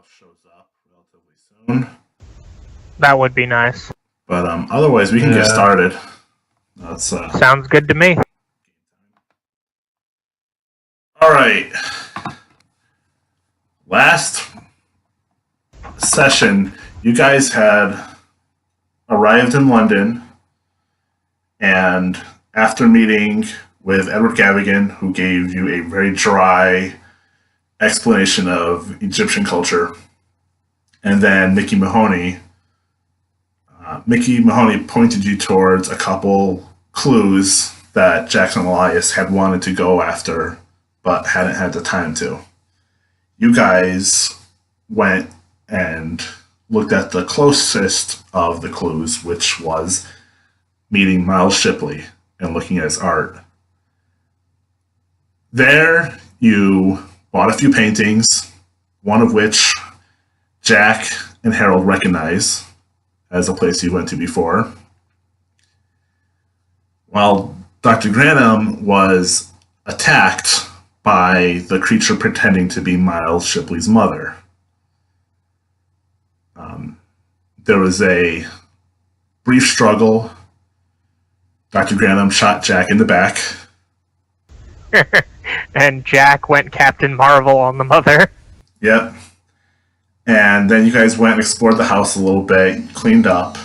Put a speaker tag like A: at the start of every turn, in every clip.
A: else shows up relatively soon.
B: That would be nice.
A: But otherwise, we can get started. That's
B: sounds good to me.
A: All right. Last session, you guys had arrived in London, and after meeting with Edward Gavigan, who gave you a very dry explanation of Egyptian culture, and then Mickey Mahoney pointed you towards a couple clues that Jackson Elias had wanted to go after, but hadn't had the time to. You guys went and looked at the closest of the clues, which was meeting Miles Shipley and looking at his art. There, you bought a few paintings, one of which Jack and Harold recognize as a place you went to before. While Dr. Granum was attacked by the creature pretending to be Miles Shipley's mother. There was a brief struggle. Dr. Granum shot Jack in the back.
B: And Jack went Captain Marvel on the mother.
A: Yep. And then you guys went and explored the house a little bit, cleaned up.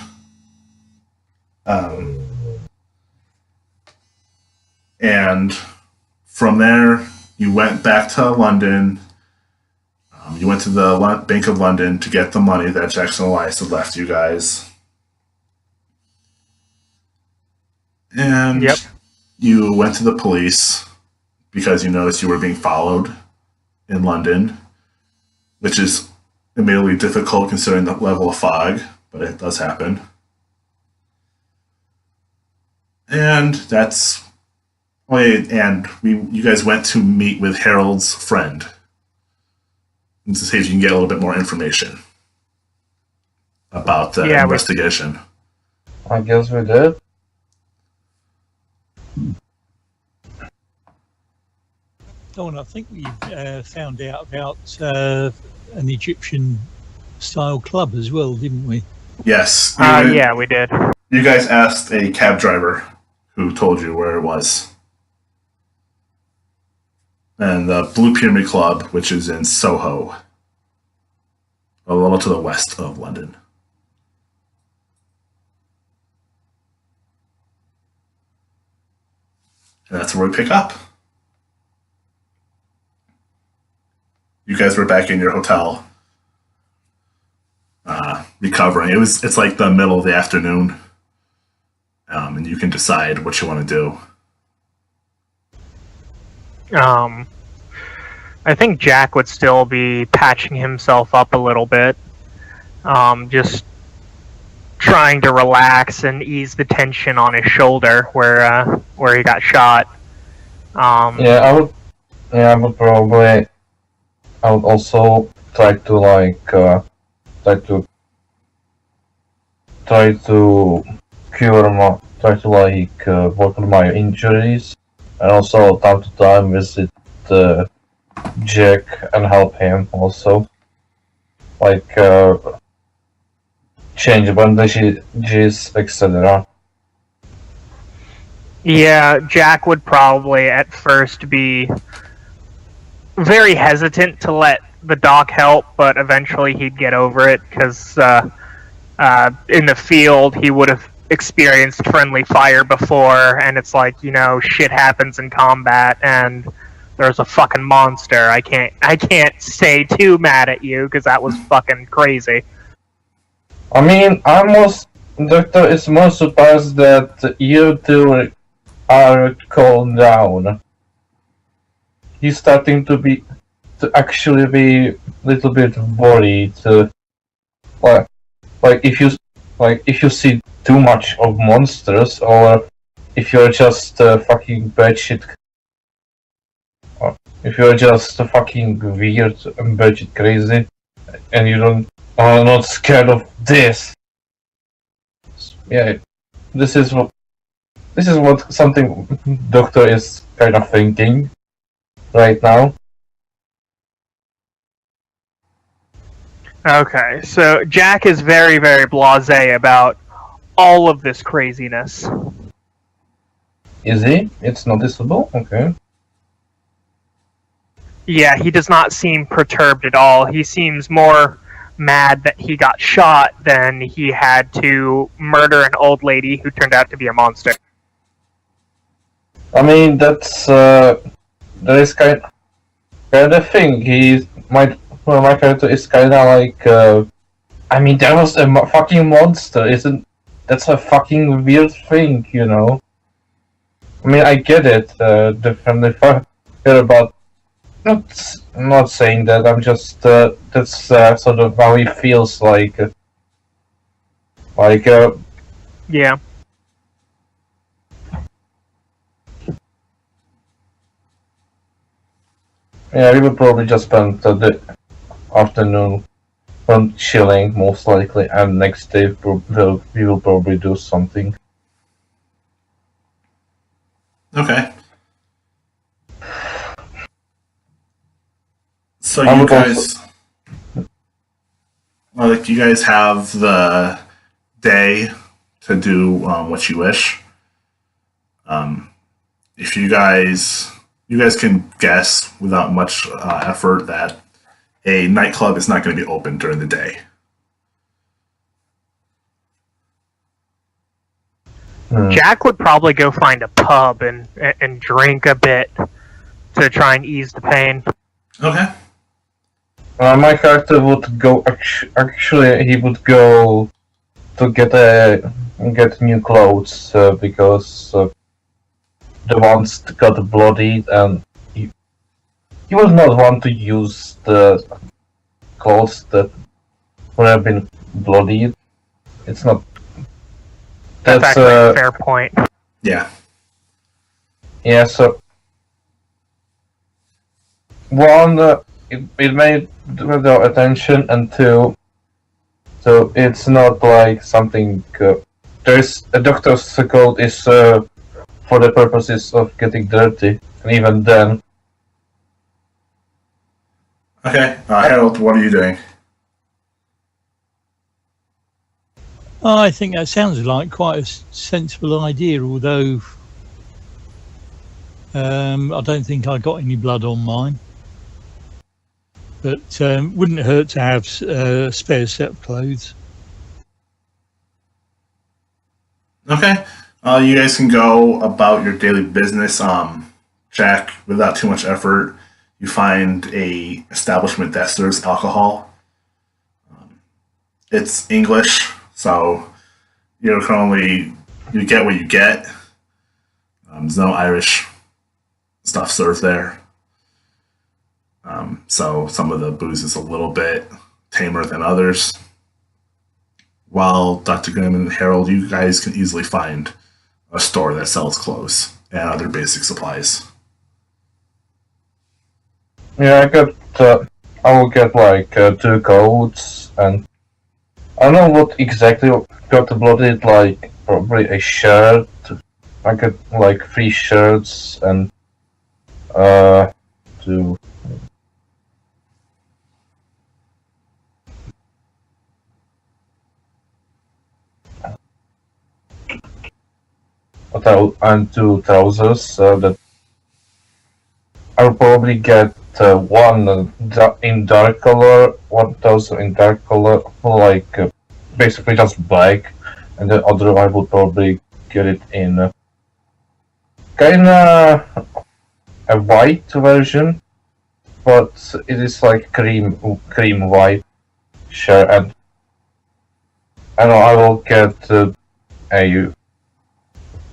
A: And from there, you went back to London. You went to the Bank of London to get the money that Jackson Elias had left you guys. And you went to the police because you noticed you were being followed in London, which is admittedly difficult considering the level of fog, but it does happen. And that's... you guys went to meet with Harold's friend to see if you can get a little bit more information about the investigation.
C: I guess we did.
D: Oh, and I think we found out about an Egyptian-style club as well, didn't we?
A: Yes.
B: Yeah, we did.
A: You guys asked a cab driver who told you where it was. And the Blue Pyramid Club, which is in Soho, a little to the west of London. And that's where we pick up. You guys were back in your hotel, recovering. It's like the middle of the afternoon, and you can decide what you want to do.
B: I think Jack would still be patching himself up a little bit, just trying to relax and ease the tension on his shoulder where he got shot.
C: I would also try to work on my injuries, and also time to time visit Jack and help him also, change bandages, etc.
B: Yeah, Jack would probably at first be very hesitant to let the doc help, but eventually he'd get over it because in the field he would have experienced friendly fire before, and it's like, shit happens in combat and there's a fucking monster. I can't stay too mad at you because that was fucking crazy.
C: I mean, Doctor is more surprised that you two are calmed down. He's starting to actually be a little bit worried. If you see too much of monsters, or if you're just fucking batshit, or if you're just fucking weird and batshit crazy, and you are not scared of this. Yeah, this is what something Doctor is kind of thinking right now.
B: Okay, so Jack is very, very blasé about all of this craziness.
C: Is he? It's noticeable? Okay.
B: Yeah, he does not seem perturbed at all. He seems more mad that he got shot than he had to murder an old lady who turned out to be a monster.
C: I mean, that is kind of thing. My character is kind of like. I mean, there was a fucking monster. Isn't that's a fucking weird thing, you know? I mean, I get it. The family hear about. Not saying that. I'm just that's sort of how he feels like.
B: Yeah.
C: Yeah, we will probably just spend the afternoon from chilling, most likely, and next day we will probably do something.
A: Okay. So
C: I
A: you
C: would
A: guys, like, you guys have the day to do what you wish. If you guys can guess without much effort that a nightclub is not going to be open during the day.
B: Jack would probably go find a pub and drink a bit to try and ease the pain.
A: Okay.
C: My character would go. Actually, he would go to get new clothes because the ones that got bloodied, and he would not want to use the clothes that would have been bloodied. It's not.
B: That's actually a fair point.
A: Yeah.
C: Yeah. So one, it made their attention, and two, so it's not like something. There's a doctor's coat is for the purposes of getting dirty, and even then.
A: Okay. Harold, what are you doing?
D: I think that sounds like quite a sensible idea, although I don't think I got any blood on mine. But wouldn't hurt to have a spare set of clothes.
A: Okay. You guys can go about your daily business. Jack, without too much effort, you find a establishment that serves alcohol. It's English, so you get what you get. There's no Irish stuff served there. So some of the booze is a little bit tamer than others. While Dr. Grimm and Harold, you guys can easily find a store that sells clothes and other basic supplies.
C: Yeah, I will get like 2 coats, and I don't know what exactly got blooded. Like probably a shirt. I get like 3 shirts and 2. And 2 trousers. That I'll probably get 1 in dark color, 1 trouser in dark color, like basically just black, and the other I would probably get it in kinda a white version, but it is like cream white shirt, and I will get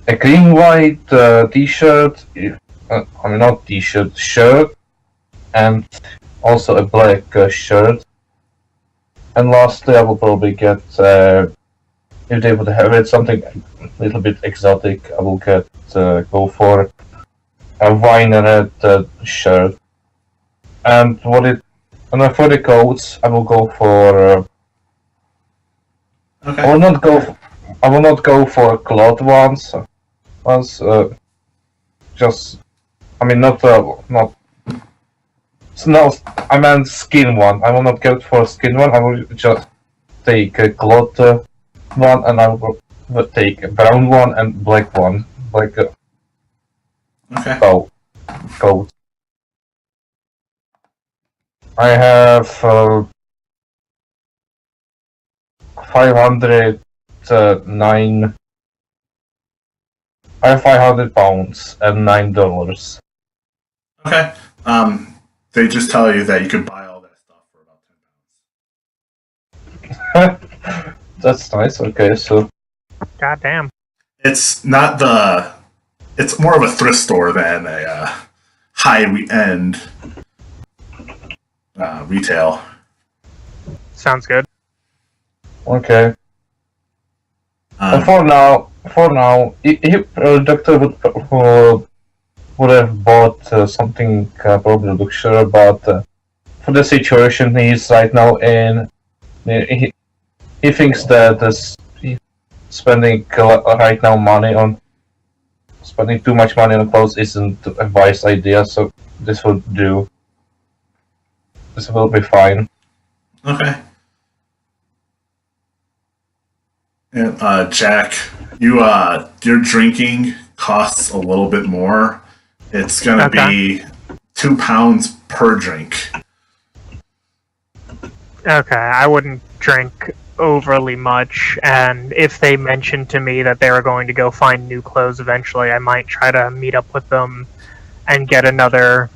C: a cream white t-shirt. I mean, not t-shirt, shirt, and also a black shirt. And lastly, I will probably get, if they would have it, something a little bit exotic, I will go for a wine red shirt. And for the coats, I will go for.
A: Okay.
C: I will not go for cloth ones. Just. I mean, not So no, I meant skin one. I will not go for skin one. I will just take a cloth one, and I will take a brown one and black one, like a
A: Okay.
C: coat. I have 509. I have 500 pounds and $9.
A: Okay. They just tell you that you could buy all that stuff for about £10.
C: That's nice. Okay, so
B: God damn.
A: It's not the. It's more of a thrift store than a high-end retail.
B: Sounds good.
C: okay. But for now, if Doctor would have bought something probably luxury, but for the situation he's right now in, he thinks that spending right now spending too much money on clothes isn't a wise idea. So this will do. This will be fine.
A: Okay. And Jack, your drinking costs a little bit more. It's gonna be £2 per drink.
B: Okay, I wouldn't drink overly much, and if they mentioned to me that they were going to go find new clothes eventually, I might try to meet up with them and get another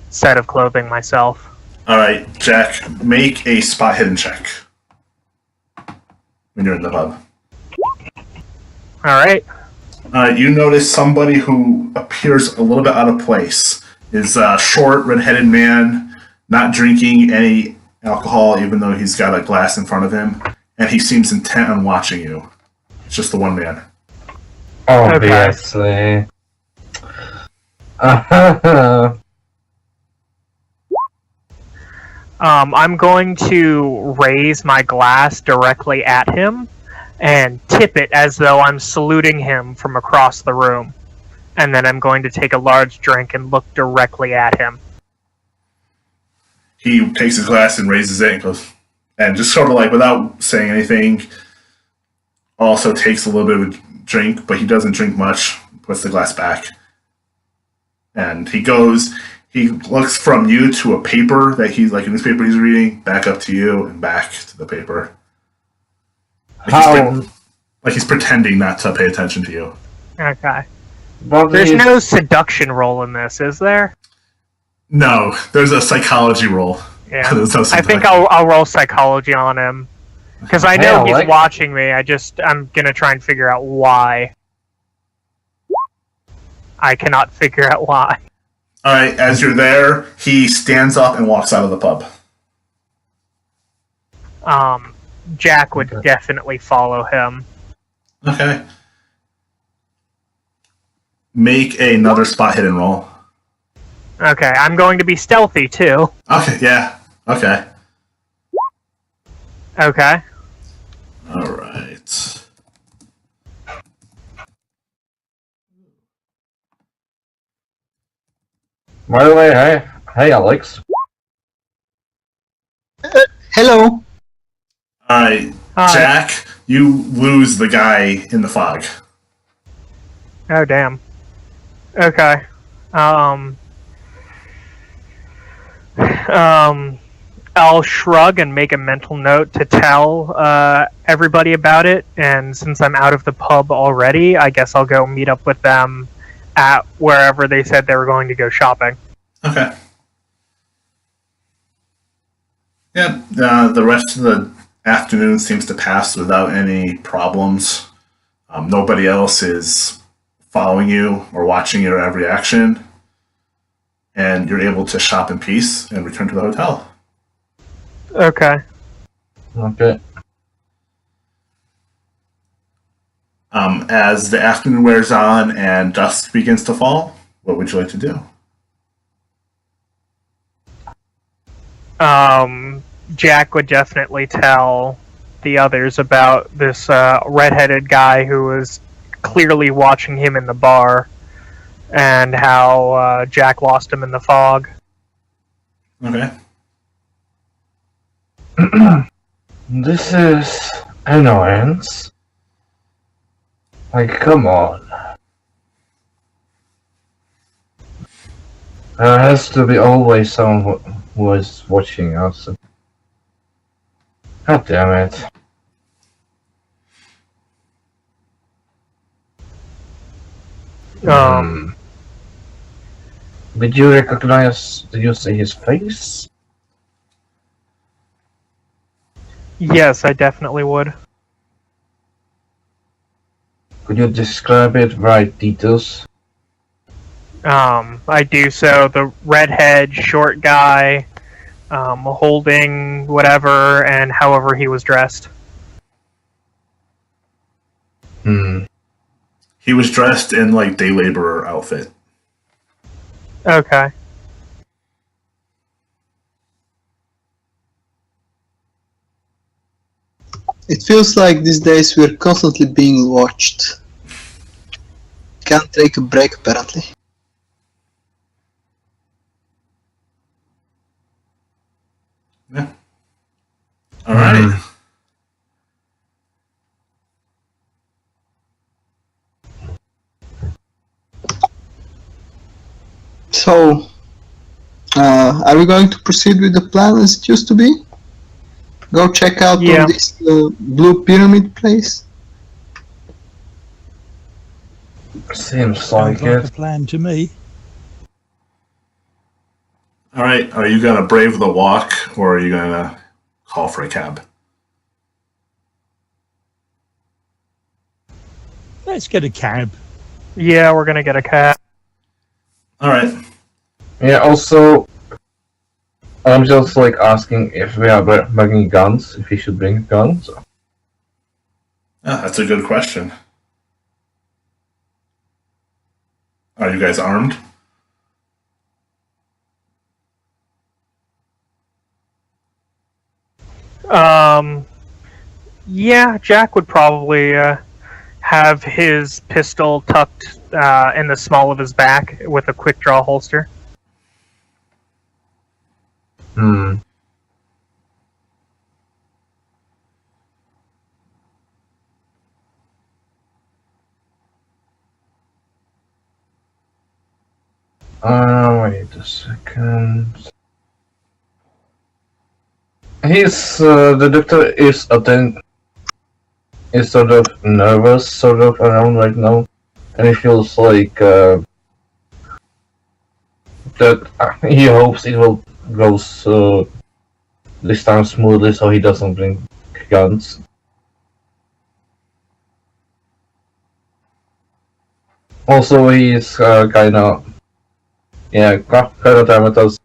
B: set of clothing myself.
A: Alright, Jack, make a spot hidden check when you're in the pub.
B: Alright.
A: You notice somebody who appears a little bit out of place. Is a short, red-headed man, not drinking any alcohol, even though he's got a glass in front of him, and he seems intent on watching you. It's just the one man.
C: Obviously.
B: I'm going to raise my glass directly at him and tip it as though I'm saluting him from across the room. And then I'm going to take a large drink and look directly at him.
A: He takes his glass and raises it and goes, and just sort of like without saying anything, also takes a little bit of a drink, but he doesn't drink much, puts the glass back. And he looks from you to a paper that he's like a newspaper he's reading, back up to you and back to the paper. Like he's pretending not to pay attention to you.
B: Okay. There's no seduction roll in this, is there?
A: No, there's a psychology roll.
B: Yeah. I think I'll roll psychology on him. Because I know he's watching me, I'm gonna try and figure out why. I cannot figure out why.
A: Alright, as you're there, he stands up and walks out of the pub.
B: Jack would definitely follow him.
A: Okay. Make another spot hidden roll.
B: Okay, I'm going to be stealthy too.
A: Okay, yeah. Okay.
B: Okay.
A: Alright.
C: By the way, hey Alex.
E: Hello.
A: Alright,
B: Hi.
A: Jack, you lose the guy in the fog.
B: Oh, damn. Okay. I'll shrug and make a mental note to tell everybody about it, and since I'm out of the pub already, I guess I'll go meet up with them at wherever they said they were going to go shopping.
A: Okay. Yeah, the rest of the afternoon seems to pass without any problems. Nobody else is following you or watching your every action. And you're able to shop in peace and return to the hotel.
B: Okay.
C: Okay.
A: As the afternoon wears on and dusk begins to fall, what would you like to do?
B: Jack would definitely tell the others about this redheaded guy who was clearly watching him in the bar, and how Jack lost him in the fog.
A: Okay.
C: This is annoyance. Like, come on. There has to be always someone who is watching us. God damn it. Did you recognize, did you see his face?
B: Yes, I definitely would.
C: Could you describe it right details?
B: I do so. The redhead, short guy, holding whatever and however he was dressed.
A: He was dressed in like day laborer outfit.
B: Okay.
E: It feels like these days we're constantly being watched. Can't take a break, apparently.
A: Yeah. All right.
E: So, are we going to proceed with the plan as it used to be? Go check out
B: Yeah.
E: this blue pyramid place?
C: Seems
D: Sounds
C: like
D: like a
C: it.
D: plan to me.
A: All right. Are you gonna brave the walk, or are you gonna call for a cab?
D: Let's get a cab.
B: Yeah, we're gonna get a cab.
A: All right.
C: Yeah, also, I'm just like asking if we are bringing guns, if we should bring guns.
A: Yeah, that's a good question. Are you guys armed?
B: Yeah, Jack would probably have his pistol tucked in the small of his back with a quick draw holster.
C: Wait a second. The doctor is sort of nervous, sort of around right now, and he feels like that he hopes it will go this time smoothly, so he doesn't bring guns. Also, he's kind of traumatized.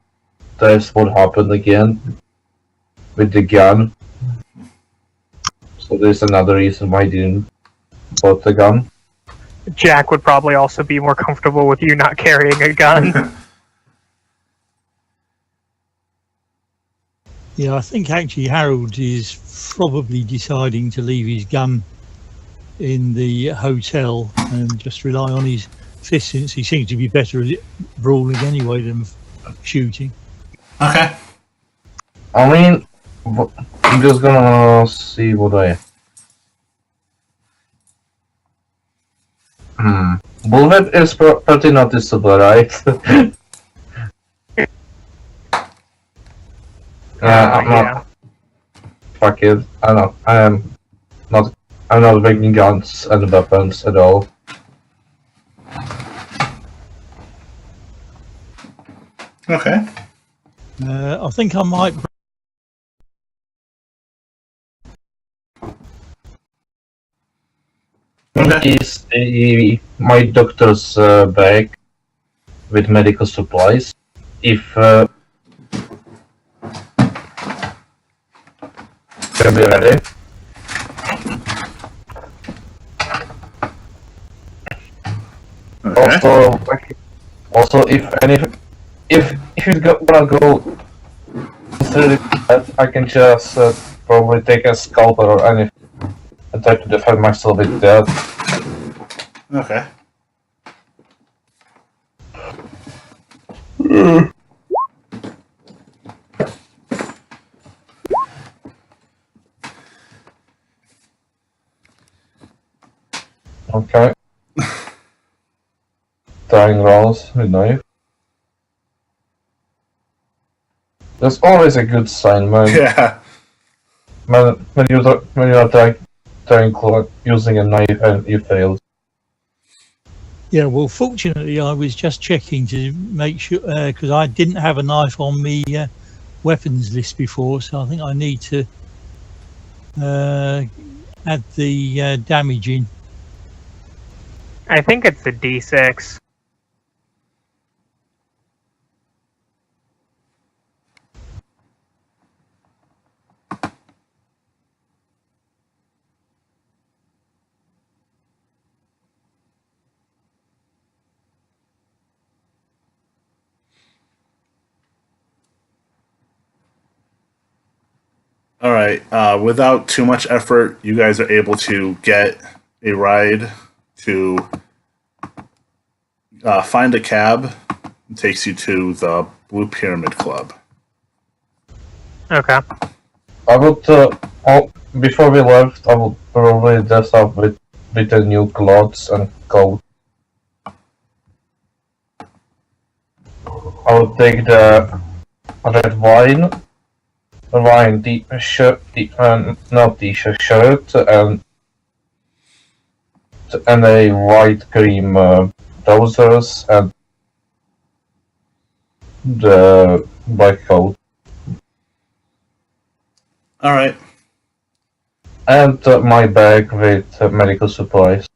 C: That's what happened again with the gun. So there's another reason why he didn't bought the gun.
B: Jack would probably also be more comfortable with you not carrying a gun.
D: Yeah, I think actually Harold is probably deciding to leave his gun in the hotel and just rely on his fist, since he seems to be better at brawling anyway than shooting.
A: Okay.
C: I mean, I'm just gonna see what I. Bullet is pretty noticeable, right? I'm not. Fuck it. I'm not. I'm not bringing guns and weapons at all.
A: Okay.
D: I think I might.
A: Okay.
C: Is my doctor's bag with medical supplies. If can be ready.
A: Okay.
C: Also, if you wanna go through that, I can just probably take a scalpel or anything and try to defend myself with that.
A: Okay.
C: Okay. Dying rolls with knife. That's always a good sign, man.
A: Yeah.
C: When you are trying using a knife and you fail.
D: Yeah, well, fortunately, I was just checking to make sure because I didn't have a knife on me weapons list before, so I think I need to add the damage in.
B: I think it's the D6.
A: All right. Without too much effort, you guys are able to get a ride to find a cab. It takes you to the Blue Pyramid Club.
B: Okay.
C: I would, before we left, I would probably dress up with the new clothes and coat. I would take the red wine t-shirt, not t-shirt, shirt, and a white cream trousers and the black coat.
A: All right.
C: And my bag with medical supplies.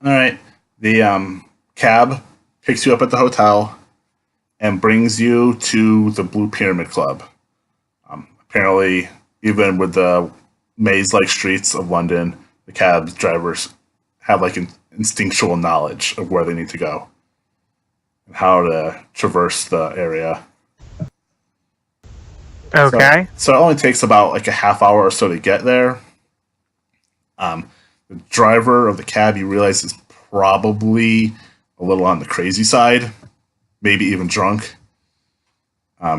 A: All right. The cab picks you up at the hotel and brings you to the Blue Pyramid Club. Apparently, even with the maze-like streets of London, the cab drivers have like an instinctual knowledge of where they need to go and how to traverse the area.
B: Okay.
A: So it only takes about like a half hour or so to get there. The driver of the cab, you realize, is probably a little on the crazy side, maybe even drunk,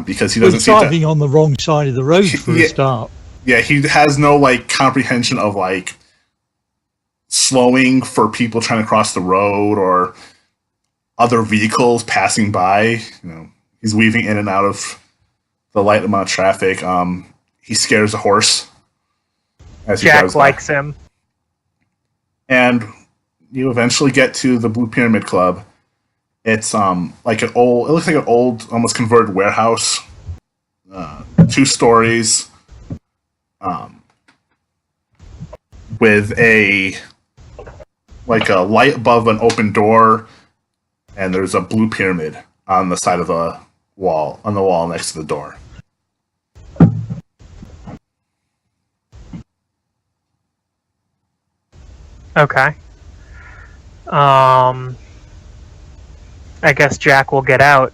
A: because he doesn't
D: He's
A: seem
D: driving on the wrong side of the road for a start.
A: Yeah, he has no like comprehension of like slowing for people trying to cross the road or other vehicles passing by. You know, he's weaving in and out of the light amount of traffic. He scares a horse as he
B: Jack
A: drives by.
B: likes him.
A: And you eventually get to the Blue Pyramid Club. It's like it looks like an old, almost converted warehouse, 2 stories, with a light above an open door, and there's a blue pyramid on the side of the wall, on the wall next to the door.
B: Okay. I guess Jack will get out.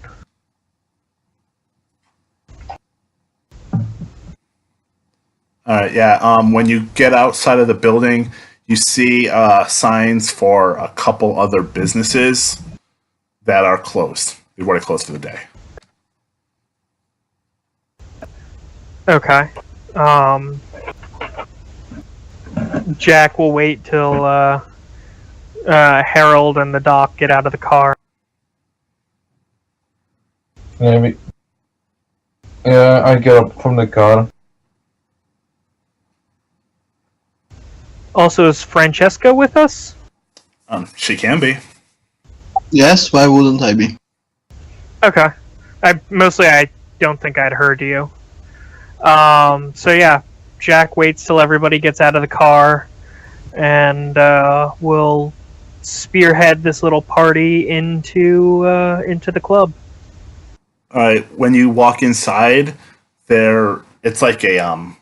A: Yeah. When you get outside of the building, you see signs for a couple other businesses that are closed. They've already closed for the day.
B: Okay. Jack will wait till Harold and the doc get out of the car.
C: Maybe. Yeah, I get up from the car.
B: Also, is Francesca with us?
A: She can be.
E: Yes, why wouldn't I be?
B: Okay. I don't think I'd heard you. So yeah, Jack waits till everybody gets out of the car, and we'll spearhead this little party into the club.
A: All right. When you walk inside, it's like a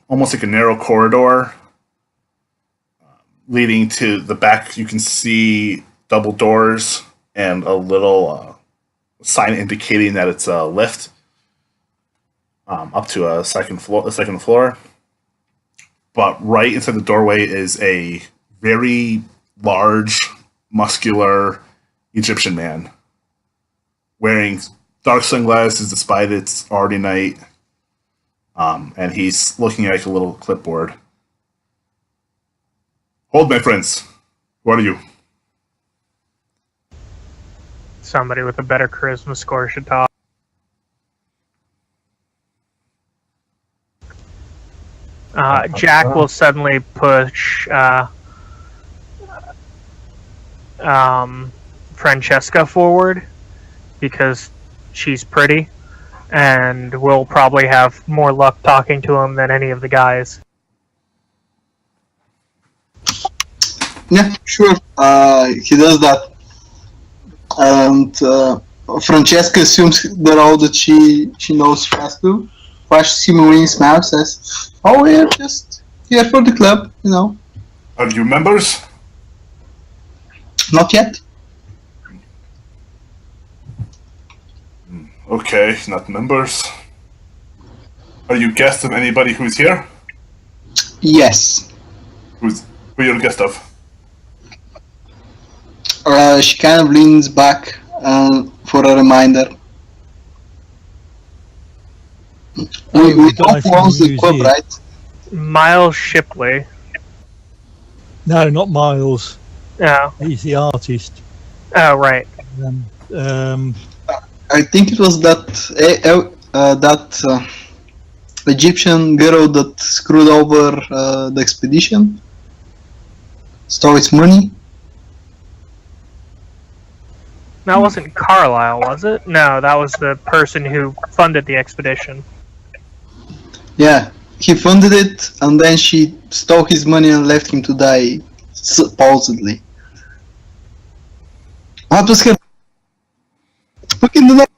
A: almost like a narrow corridor leading to the back. You can see double doors and a little sign indicating that it's a lift up to a second floor. But right inside the doorway is a very large, muscular Egyptian man wearing dark sunglasses despite it's already night. And he's looking at like a little clipboard. Hold, my friends. Who are you?
B: Somebody with a better charisma score should talk. Jack will suddenly push Francesca forward because she's pretty, and we'll probably have more luck talking to him than any of the guys.
E: Yeah, sure. He does that. And Francesca assumes the role that she knows she has to. Flashes him away in his mouth, says, "Oh, we're just here for the club, you know."
A: Are you members?
E: Not yet.
A: Okay, not members. Are you guests of anybody who's here?
E: Yes.
A: Who are you a guest of?
E: She kind of leans back for a reminder. We know who owns the club, right?
B: Miles Shipley.
D: No, not Miles.
B: Oh.
D: He's the artist.
B: Oh, right.
E: I think it was that Egyptian girl that screwed over the expedition. Stole its money.
B: That wasn't Carlisle, was it? No, that was the person who funded the expedition.
E: Yeah, he funded it, and then she stole his money and left him to die, supposedly. What was her? Look in the notes.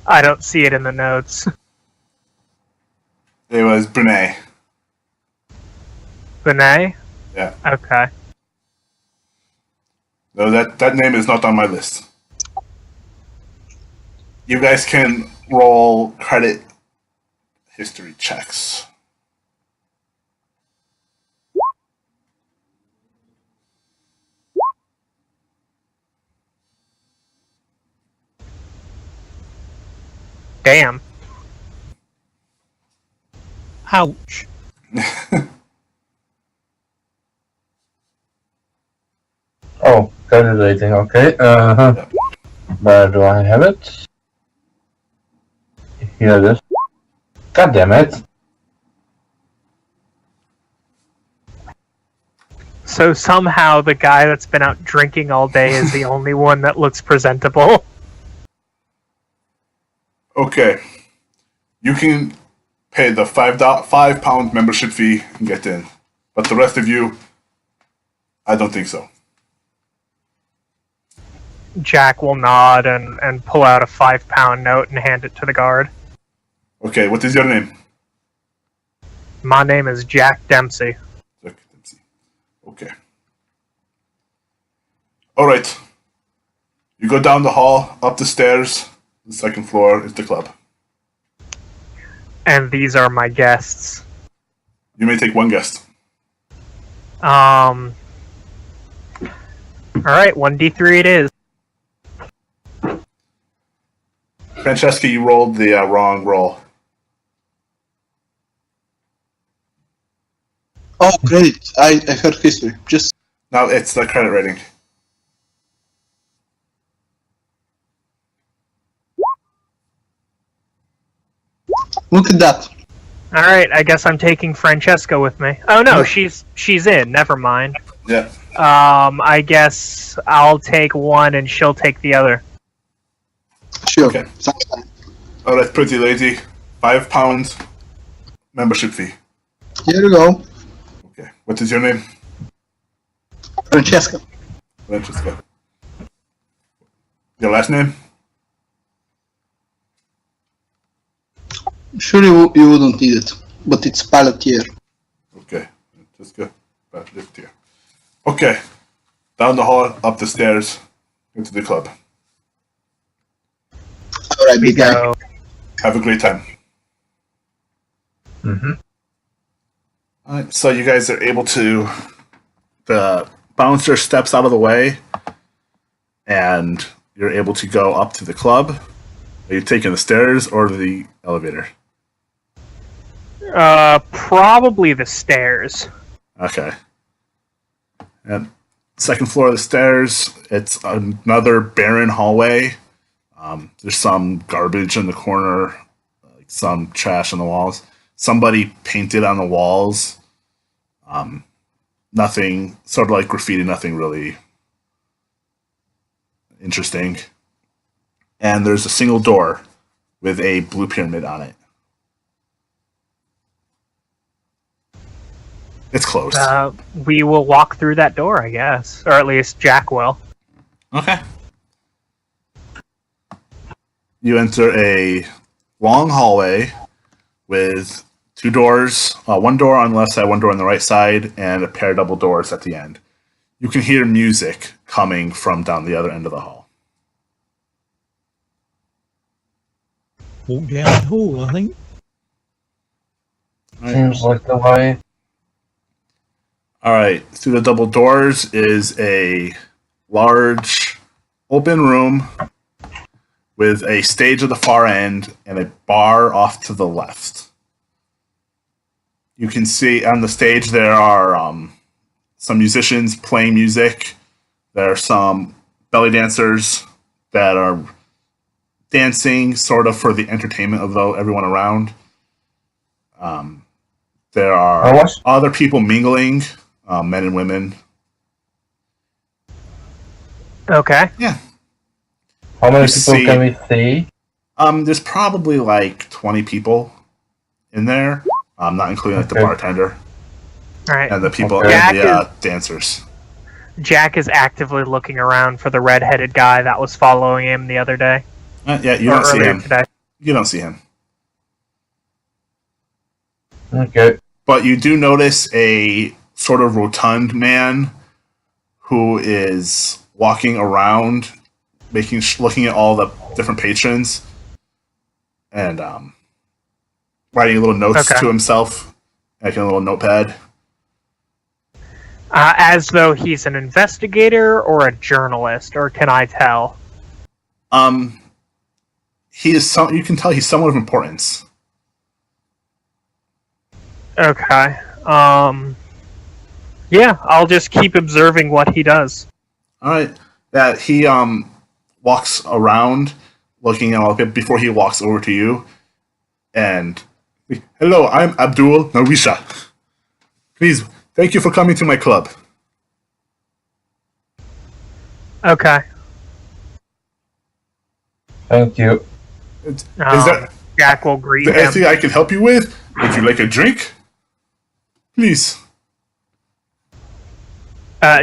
B: I don't see it in the notes.
A: It was Brene.
B: Benet?
A: Yeah.
B: Okay.
A: No, that name is not on my list. You guys can roll credit history checks.
B: Damn.
D: Ouch.
C: Oh, credit rating, okay. Where do I have it? Here it is. God damn it.
B: So somehow the guy that's been out drinking all day is the only one that looks presentable.
A: Okay. You can pay the £5 membership fee and get in. But the rest of you, I don't think so.
B: Jack will nod and pull out a £5 note and hand it to the guard.
A: Okay, what is your name?
B: My name is Jack Dempsey.
A: Jack Dempsey. Okay. Alright. You go down the hall, up the stairs. The second floor is the club.
B: And these are my guests.
A: You may take one guest.
B: Alright, 1d3 it is.
A: Francesca, you rolled the wrong roll.
E: Oh, great. I heard history. Just
A: No, it's the credit rating.
E: look at that.
B: Alright, I guess I'm taking Francesca with me. Oh no, she's in, never mind.
A: Yeah.
B: I guess I'll take one and she'll take the other.
E: Sure.
A: Okay.
E: Sounds fine.
A: Alright, pretty lady. £5 membership fee.
E: Here we go.
A: Okay. What is your name?
E: Francesca.
A: Francesca. Your last name?
E: Sure you wouldn't need it, but it's Palatier.
A: Okay. Francesca. Back lift here. Okay. Down the hall, up the stairs, into the club.
E: Alright,
B: We
E: big guy.
B: go.
A: Have a great time.
C: Mm-hmm.
A: Alright, so you guys are able to. The bouncer steps out of the way, and you're able to go up to the club. Are you taking the stairs or the elevator?
B: Probably the stairs.
A: Okay. And second floor of the stairs, it's another barren hallway. There's some garbage in the corner, like some trash on the walls. Somebody painted on the walls. Nothing, sort of like graffiti, nothing really interesting. And there's a single door with a blue pyramid on it. It's closed.
B: We will walk through that door, I guess. Or at least Jack will.
A: Okay. You enter a long hallway with two doors, one door on the left side, one door on the right side, and a pair of double doors at the end. You can hear music coming from down the other end of the hall.
D: Walk down the hall, I think.
C: Seems like the way.
A: All right, through the double doors is a large open room with a stage at the far end and a bar off to the left. You can see on the stage there are some musicians playing music. There are some belly dancers that are dancing sort of for the entertainment of everyone around. There are other people mingling, men and women.
B: Okay.
A: Yeah.
C: How many
A: You
C: people
A: see-
C: can we see?
A: There's probably like 20 people in there, not including like the
C: Okay.
A: bartender
B: Alright.
A: and the people
C: Okay.
A: and the
B: Jack
A: dancers.
B: Jack is actively looking around for the red-headed guy that was following him the other day.
A: Yeah, you
B: or
A: don't see
B: earlier
A: him.
B: today.
A: You don't see him.
C: Okay.
A: But you do notice a sort of rotund man who is walking around, looking at all the different patrons, and writing little notes
B: Okay.
A: to himself, like in a little notepad.
B: As though he's an investigator or a journalist, or can I tell?
A: He is you can tell he's somewhat of importance.
B: Okay. Yeah, I'll just keep observing what he does.
A: All right. That he walks around, looking at all the people before he walks over to you, and hello, I'm Abdul Nawisha. Please, thank you for coming to my club.
B: Okay.
C: Thank you.
A: Is there
B: Jack will greet him.
A: anything I can help you with? Would you like a drink? Please.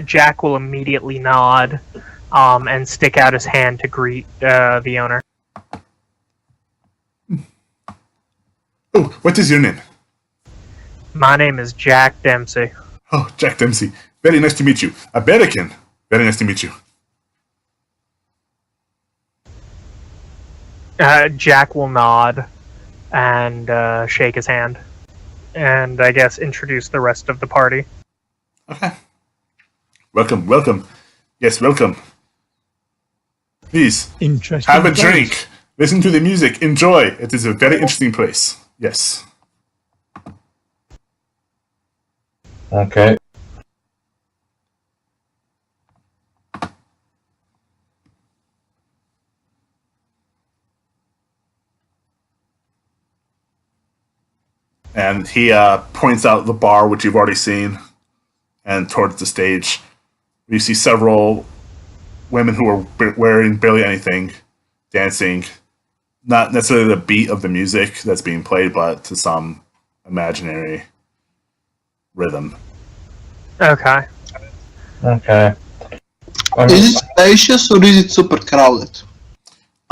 B: Jack will immediately nod and stick out his hand to greet the owner.
A: Oh, what is your name?
B: My name is Jack Dempsey.
A: Oh, Jack Dempsey. Very nice to meet you. American. Very nice to meet you.
B: Jack will nod and shake his hand. And I guess introduce the rest of the party.
A: Okay. Welcome, welcome. Yes, welcome. Please,
D: Interesting.
A: have a
D: place.
A: drink. Listen to the music. Enjoy. It is a very interesting place. Yes.
C: Okay.
A: And he points out the bar, which you've already seen, and towards the stage. You see several women who are wearing barely anything, dancing. Not necessarily the beat of the music that's being played, but to some imaginary rhythm.
B: Okay.
C: Okay.
E: Is it spacious or is it super crowded?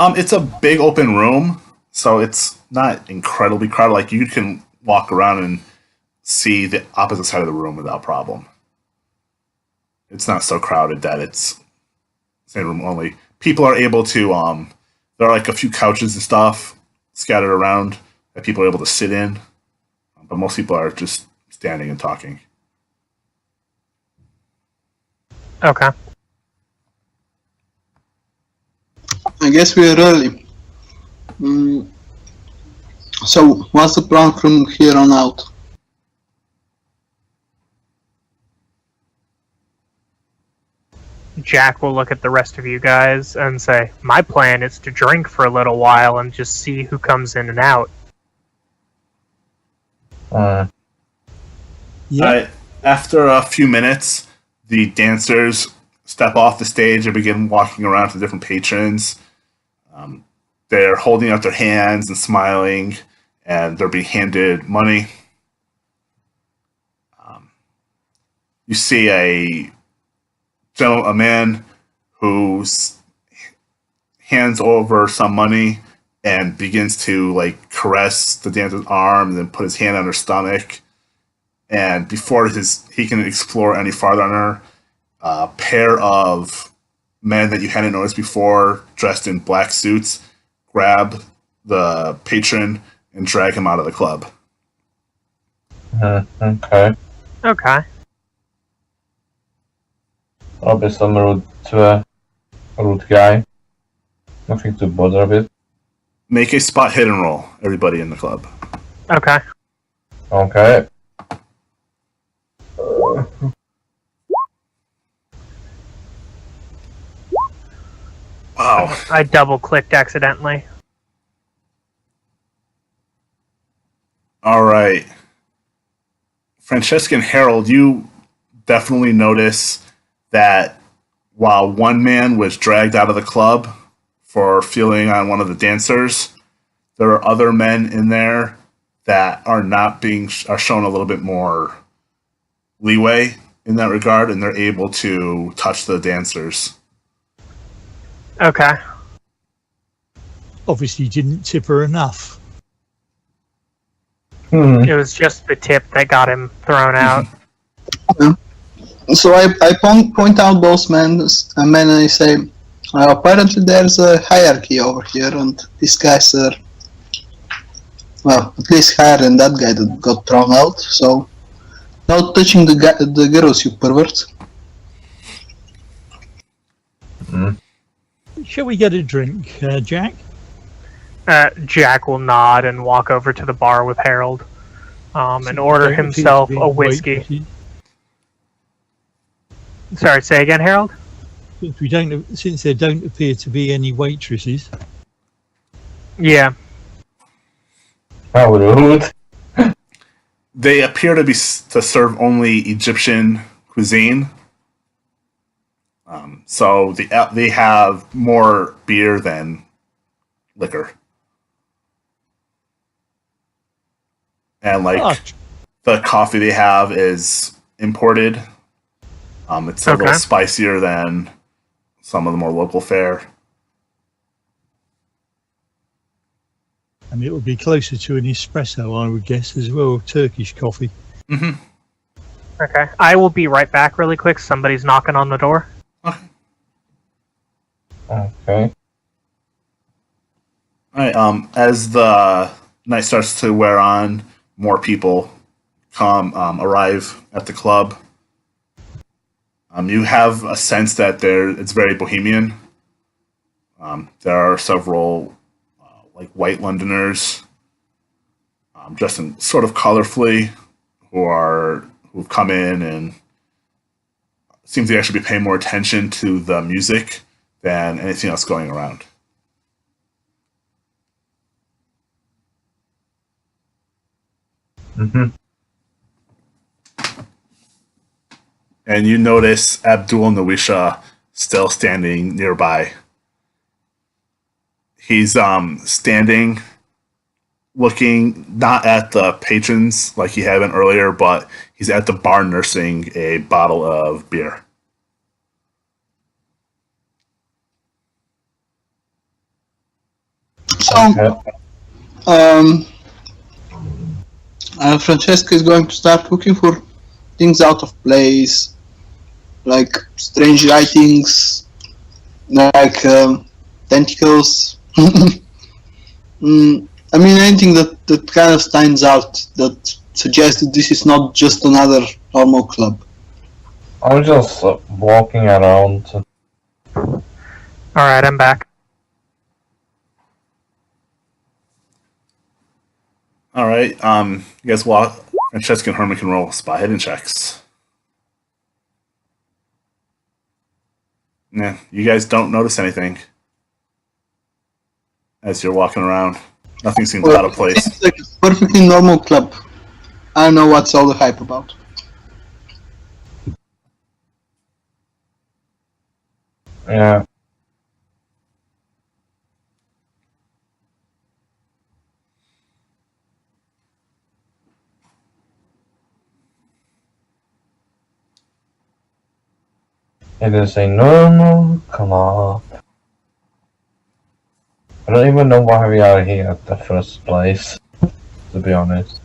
A: It's a big open room, so it's not incredibly crowded. Like, you can walk around and see the opposite side of the room without problem. It's not so crowded that it's same room only. People are able to there are like a few couches and stuff scattered around that people are able to sit in, but most people are just standing and talking.
B: Okay.
E: I guess we are early. So, what's the plan from here on out?
B: Jack will look at the rest of you guys and say, "My plan is to drink for a little while and just see who comes in and out."
D: Yeah.
A: After a few minutes, the dancers step off the stage and begin walking around to different patrons. They're holding out their hands and smiling, and they're being handed money. You see a man who hands over some money and begins to like caress the dancer's arm, and then put his hand on her stomach. And before he can explore any farther on her, a pair of men that you hadn't noticed before, dressed in black suits, grab the patron and drag him out of the club.
C: Okay.
B: Okay.
C: Obviously, I'm a rude guy. Nothing to bother with.
A: Make a spot hidden roll, everybody in the club.
B: Okay.
C: Okay.
A: Wow.
B: I double-clicked accidentally.
A: All right. Francesca and Harold, you definitely notice that while one man was dragged out of the club for feeling on one of the dancers, there are other men in there that are shown a little bit more leeway in that regard, and they're able to touch the dancers.
B: Okay.
D: Obviously, didn't tip her enough.
B: It was just the tip that got him thrown out.
E: So I point out those men, and I say, apparently there's a hierarchy over here, and these guys are, well, at least higher than that guy that got thrown out. So, not touching the girls, you pervert.
D: Shall we get a drink, Jack?
B: Jack will nod and walk over to the bar with Harold and order himself a whiskey. Sorry, say again, Harold?
D: Since there don't appear to be any waitresses.
B: Yeah.
C: How rude.
A: They appear to serve only Egyptian cuisine. So they have more beer than liquor. And the coffee they have is imported. It's a little spicier than some of the more local fare.
D: And it would be closer to an espresso, I would guess, as well, Turkish coffee.
A: Mm-hmm.
B: Okay. I will be right back really quick. Somebody's knocking on the door.
A: Okay.
C: Okay.
A: All right. As the night starts to wear on, more people arrive at the club. You have a sense that it's very bohemian. There are several like white Londoners dressed in sort of colorfully who've come in and seem to actually be paying more attention to the music than anything else going around.
C: Mm-hmm.
A: And you notice Abdul and Nawisha still standing nearby. He's standing, looking not at the patrons like he had been earlier, but he's at the bar nursing a bottle of beer.
E: So, Francesca is going to start looking for things out of place, like strange writings, like tentacles. I mean, anything that kind of stands out, that suggests that this is not just another normal club.
C: I'm just walking around.
B: Alright, I'm back.
A: Alright, you guys walk. Francesca and Herman can roll spot hidden checks. Yeah, you guys don't notice anything as you're walking around. Nothing seems out of
E: It
A: place.
E: seems like a perfectly normal club. I don't know what's all the hype about.
C: Yeah. It is a normal club. I don't even know why we are here at the first place, to be honest.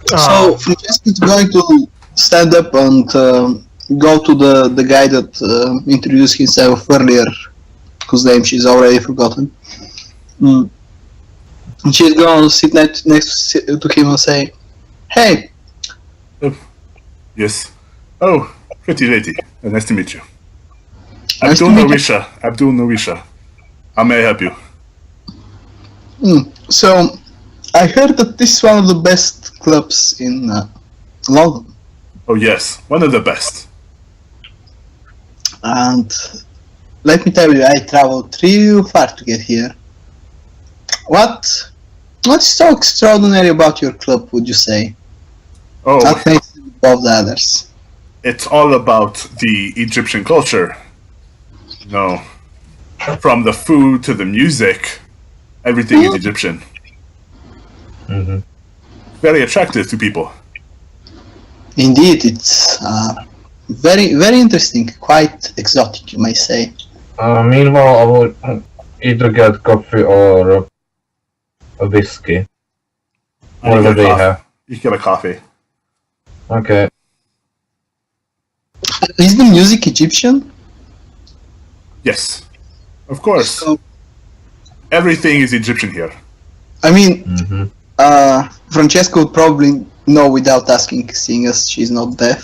E: So Francesco's going to stand up and go to the guy that introduced himself earlier, whose name she's already forgotten. Mm. And she's going to sit next to him and say, "Hey,
A: Yes. Oh, pretty lady. Nice to meet you.
E: nice to
A: Abdul
E: meet you."
A: Nawisha. Abdul Nawisha. How may I help you?
E: So, I heard that this is one of the best clubs in London,
A: Oh yes, one of the best.
E: and let me tell you, I traveled real far to get here. What's so extraordinary about your club, would you say?
A: Oh,
E: What makes it above the others?
A: it's all about the Egyptian culture. You know, from the food to the music, everything is Egyptian.
C: Mm-hmm.
A: Very attractive to people.
E: Indeed, it's very, very interesting, quite exotic, you might say.
C: Meanwhile, I would either get coffee or a whiskey. Whatever they have.
A: You get a coffee.
C: Okay.
E: Is the music Egyptian?
A: Yes, of course.
E: So,
A: Everything is Egyptian here.
E: I mean,
C: Mm-hmm.
E: Francesco would probably know without asking, seeing as she's not deaf.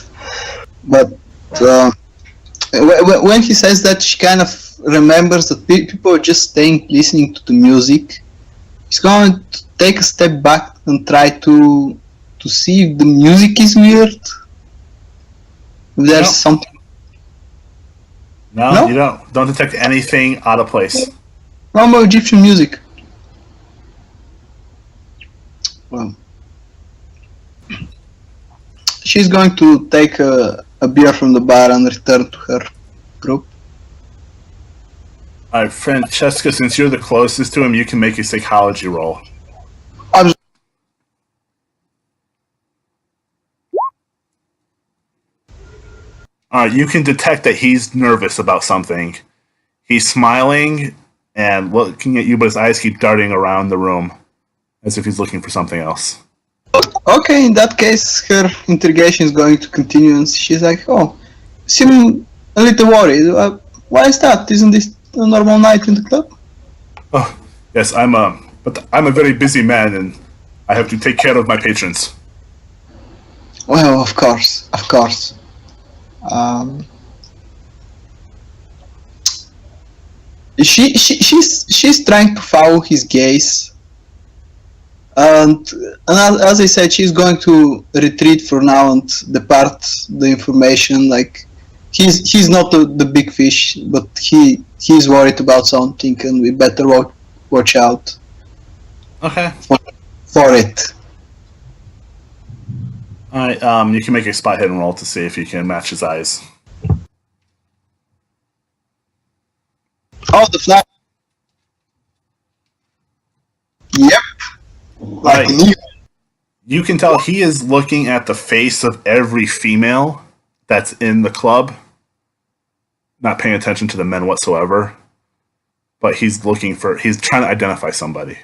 E: But when he says that, she kind of remembers that people are just staying listening to the music. He's going to take a step back and try to see if the music is weird. If there's
A: No.
E: something.
A: No,
E: No?
A: you don't detect anything out of place.
E: Normal Egyptian music. Well, she's going to take a beer from the bar and return to her group.
A: Alright, Francesca, since you're the closest to him, you can make a psychology roll. Alright, you can detect that he's nervous about something. He's smiling and looking at you, but his eyes keep darting around the room as if he's looking for something else.
E: Okay, in that case, her interrogation is going to continue, and she's like, "Oh, you seem a little worried. Why is that? Isn't this a normal night in the club?"
A: Oh, yes, I'm a very busy man, and I have to take care of my patrons.
E: Well, of course, of course. She's trying to follow his gaze, and as I said, she's going to retreat for now and depart the information. Like he's not the big fish, but he's worried about something, and we better watch out
A: Okay.
E: for it.
A: Alright, you can make a spot hidden roll to see if you can match his eyes.
E: Oh, the flag. Yep. Like
A: Right. You can tell he is looking at the face of every female that's in the club, not paying attention to the men whatsoever. But he's trying to identify somebody.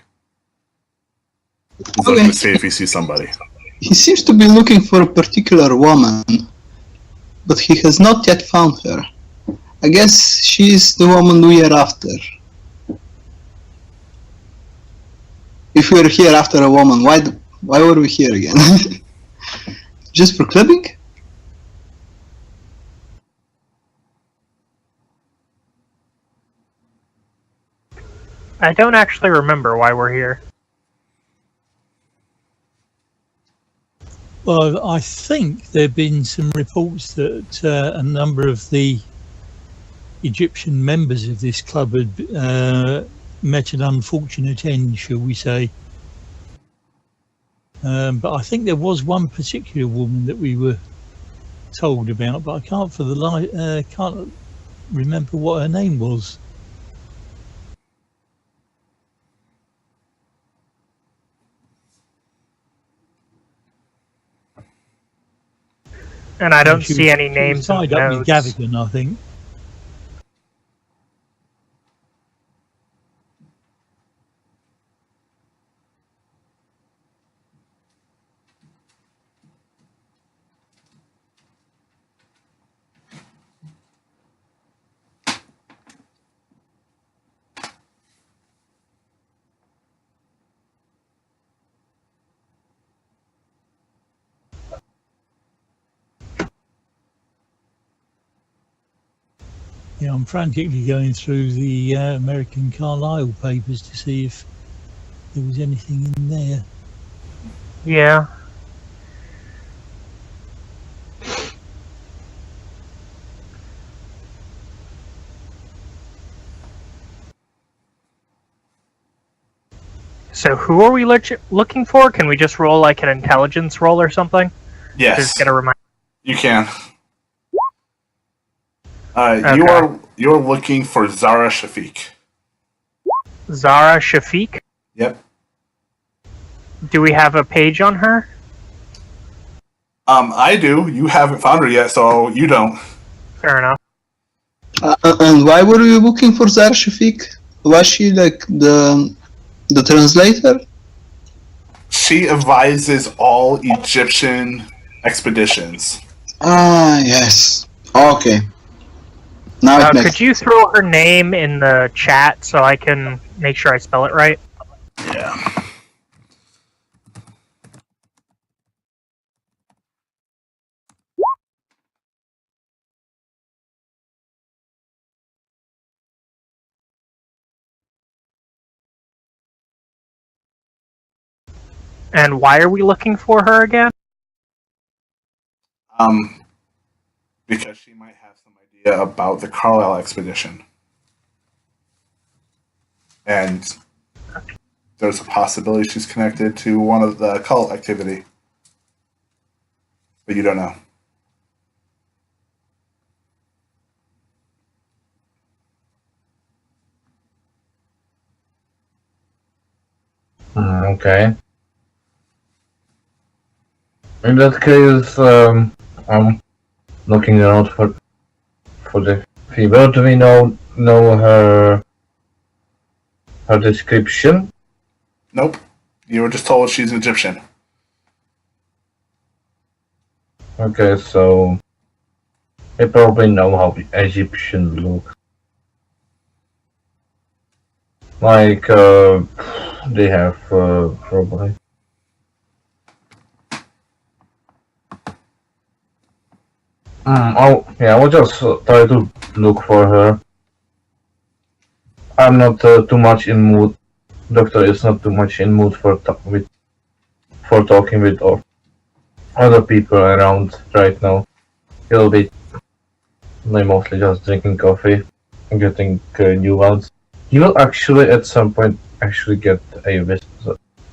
A: He's looking to see if he sees somebody.
E: He seems to be looking for a particular woman, but he has not yet found her. I guess she's the woman we are after. If we are here after a woman, why were we here again? Just for clubbing?
B: I don't actually remember why we're here.
D: Well, I think there have been some reports that a number of the Egyptian members of this club had met an unfortunate end, shall we say. But I think there was one particular woman that we were told about, but I can't for the life can't remember what her name was.
B: And I don't
D: She
B: see
D: was-
B: any
D: she was
B: names in
D: tied
B: the
D: up with
B: notes.
D: Gavigan, I think. Yeah, I'm frantically going through the American Carlisle papers to see if there was anything in there.
B: Yeah. So who are we looking for? Can we just roll like an intelligence roll or something?
A: Yes,
B: Just get a reminder.
A: you can.
B: Okay.
A: You're looking for Zahra Shafik.
B: Zahra Shafik?
A: Yep.
B: Do we have a page on her?
A: I do. You haven't found her yet, so you don't.
B: Fair enough.
E: And why were you looking for Zahra Shafik? Was she like the translator?
A: She advises all Egyptian expeditions.
E: Ah, yes. Okay. Now it makes
B: Could you throw her name in the chat so I can make sure I spell it right?
A: Yeah.
B: And why are we looking for her again?
A: Because she might have some idea about the Carlisle expedition. And there's a possibility she's connected to one of the cult activity. But you don't know.
C: Okay. In that case, I'm looking around for the female. Do we know her description?
A: Nope. You were just told she's an Egyptian.
C: Okay, so they probably know how the Egyptian look. Like, they have probably. Oh, yeah, I'll just try to look for her. I'm not too much in mood. Doctor is not too much in mood for talking with other people around right now. He'll be mostly just drinking coffee and getting new ones. He will actually at some point actually get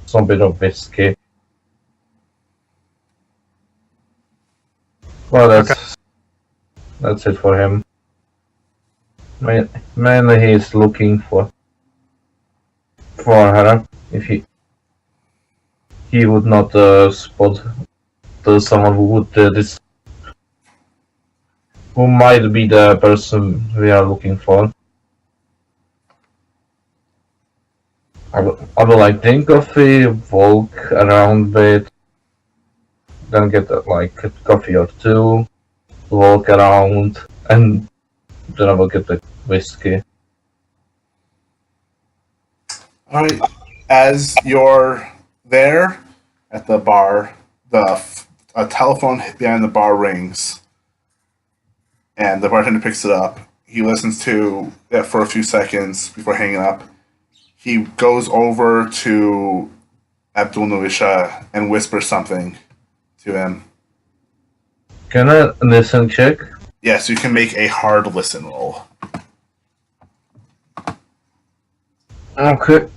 C: some bit of whiskey. Well, that's it for him. Mainly he's looking for her. If he would not spot someone who would who might be the person we are looking for. I would like drink coffee, walk around a bit, then get like a coffee or two, walk around, and then I will get the whiskey.
A: Alright. As you're there at the bar, a telephone behind the bar rings. And the bartender picks it up. He listens to it for a few seconds before hanging up. He goes over to Abdul Nawisha and whispers something to him.
C: Can I listen check?
A: Yes, you can make a hard listen roll.
C: Okay.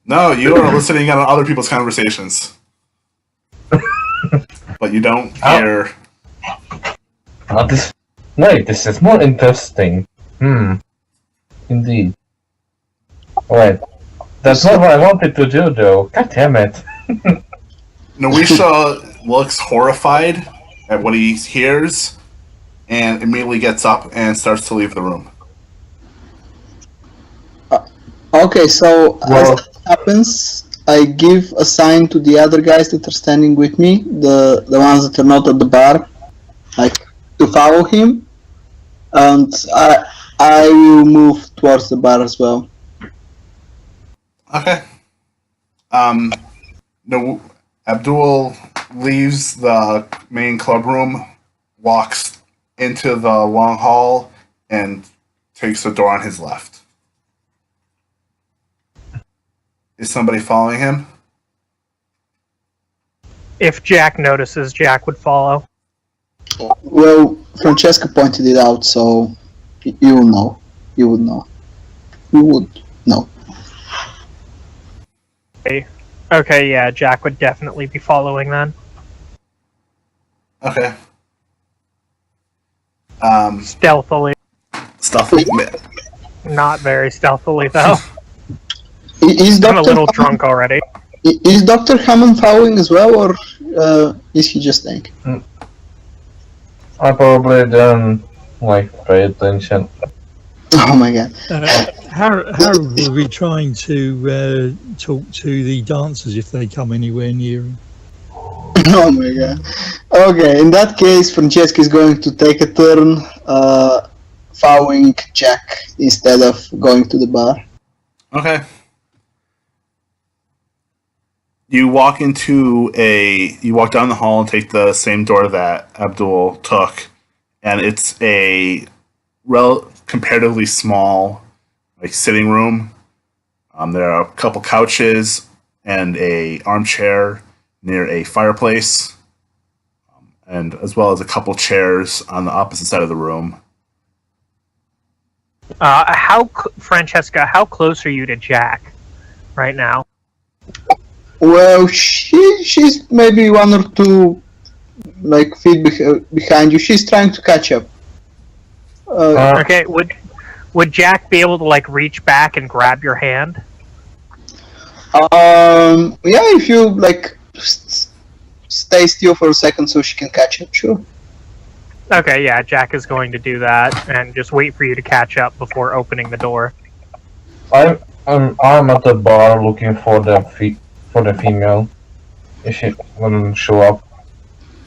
A: No, you are listening on other people's conversations. But you don't hear...
C: This is more interesting. Indeed. Wait. That's not what I wanted to do, though. God damn it.
A: Nawisha looks horrified at what he hears and immediately gets up and starts to leave the room.
E: Okay, so as that happens, I give a sign to the other guys that are standing with me, the ones that are not at the bar, like to follow him, and I will move towards the bar as well.
A: Okay. No, Abdul leaves the main club room, walks into the long hall, and takes the door on his left. Is somebody following him?
B: If Jack notices, Jack would follow.
E: Well, Francesca pointed it out, so you will know. You would know. You would know.
B: Okay, yeah, Jack would definitely be following then.
A: Okay.
B: Stealthily.
A: Stealthily.
B: Not very stealthily, though.
E: Is
B: I'm a little
E: Dr.
B: drunk already.
E: Is Dr. Hammond following as well, or is he just think?
C: I probably don't pay attention.
E: Oh my god.
D: Harold will be trying to talk to the dancers if they come anywhere near him.
E: Oh my god. Okay, in that case, Francesca is going to take a turn following Jack instead of going to the bar.
A: Okay. You walk down the hall and take the same door that Abdul took, and it's a comparatively small, sitting room. There are a couple couches and a armchair near a fireplace, and as well as a couple chairs on the opposite side of the room.
B: Francesca, how close are you to Jack right now?
E: Well, she's maybe 1 or 2 feet behind you. She's trying to catch up.
B: Okay, would Jack be able to reach back and grab your hand?
E: Yeah, if you stay still for a second so she can catch up, sure.
B: Okay, yeah, Jack is going to do that and just wait for you to catch up before opening the door.
C: I'm at the bar looking for the female. If she wouldn't show up.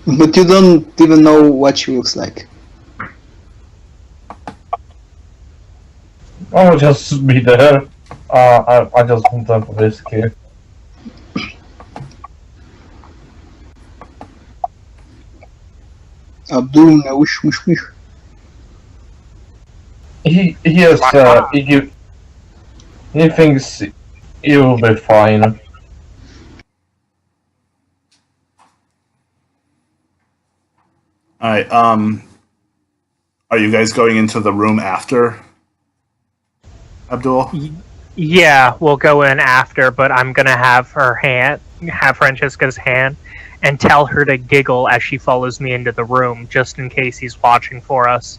E: But you don't even know what she looks like.
C: I'll just be there. I just want to risk it.
E: Abdul, Nawisha.
C: He thinks he will be fine.
A: Alright, are you guys going into the room after Abdul?
B: Yeah, we'll go in after, but I'm gonna have Francesca's hand, and tell her to giggle as she follows me into the room, just in case he's watching for us.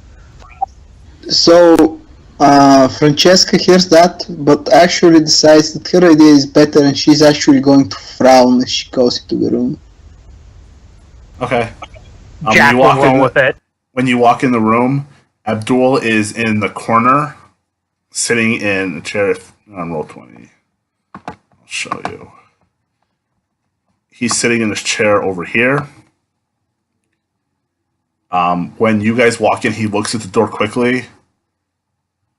E: So, Francesca hears that, but actually decides that her idea is better, and she's actually going to frown as she goes into the room.
A: Okay.
B: Jack will roll with it.
A: When you walk in the room, Abdul is in the corner, sitting in a chair. On roll 20. I'll show you. He's sitting in this chair over here. When you guys walk in, he looks at the door quickly,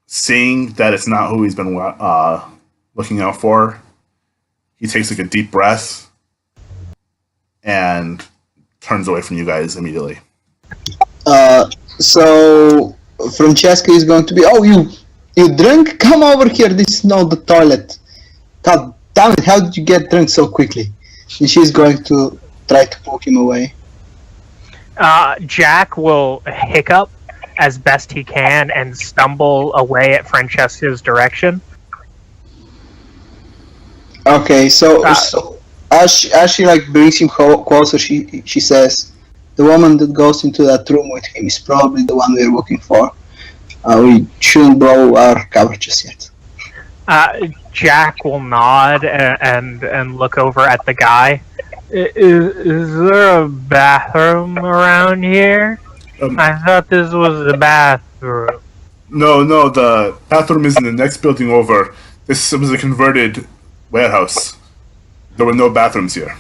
A: seeing that it's not who he's been looking out for. He takes a deep breath and turns away from you guys immediately.
E: So Francesca is going to be, oh, You drunk? Come over here, this is not the toilet. God damn it, how did you get drunk so quickly? And she's going to try to pull him away.
B: Jack will hiccup as best he can and stumble away at Francesca's direction.
E: Okay, so as she like brings him closer, she says, "The woman that goes into that room with him is probably the one we're looking for. We shouldn't blow our coverages yet."
B: Jack will nod and look over at the guy. Is there a bathroom around here? I thought this was the bathroom.
A: No, the bathroom is in the next building over. This was a converted warehouse. There were no bathrooms here.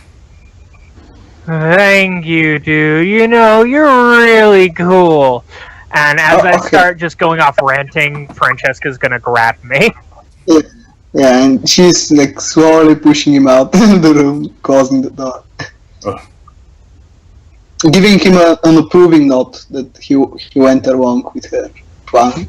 B: Thank you, dude. You know, you're really cool. And as I start just going off ranting, Francesca's gonna grab me.
E: Yeah, and she's like slowly pushing him out of the room, closing the door. Giving him an approving note that he went along with her plan.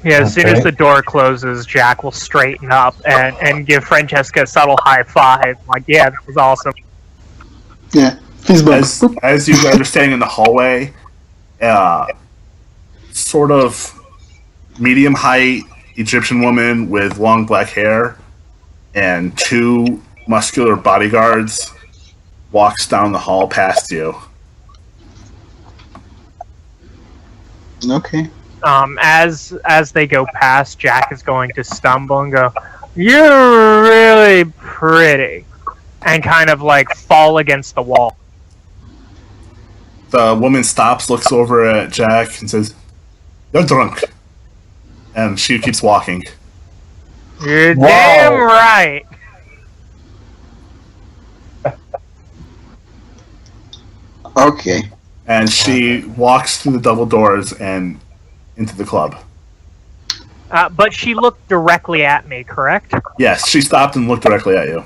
B: Yeah, as soon as the door closes, Jack will straighten up and give Francesca a subtle high five. Like, yeah, that was awesome.
E: Yeah, fist bump.
A: As you guys are standing in the hallway, sort of medium height Egyptian woman with long black hair and 2 muscular bodyguards walks down the hall past you.
E: Okay.
B: As they go past, Jack is going to stumble and go, "You're really pretty," and kind of like fall against the wall.
A: The woman stops, looks over at Jack, and says, "You're drunk." And she keeps walking.
B: You're damn right.
E: Okay.
A: And she walks through the double doors and into the club.
B: But she looked directly at me, correct?
A: Yes, she stopped and looked directly at you.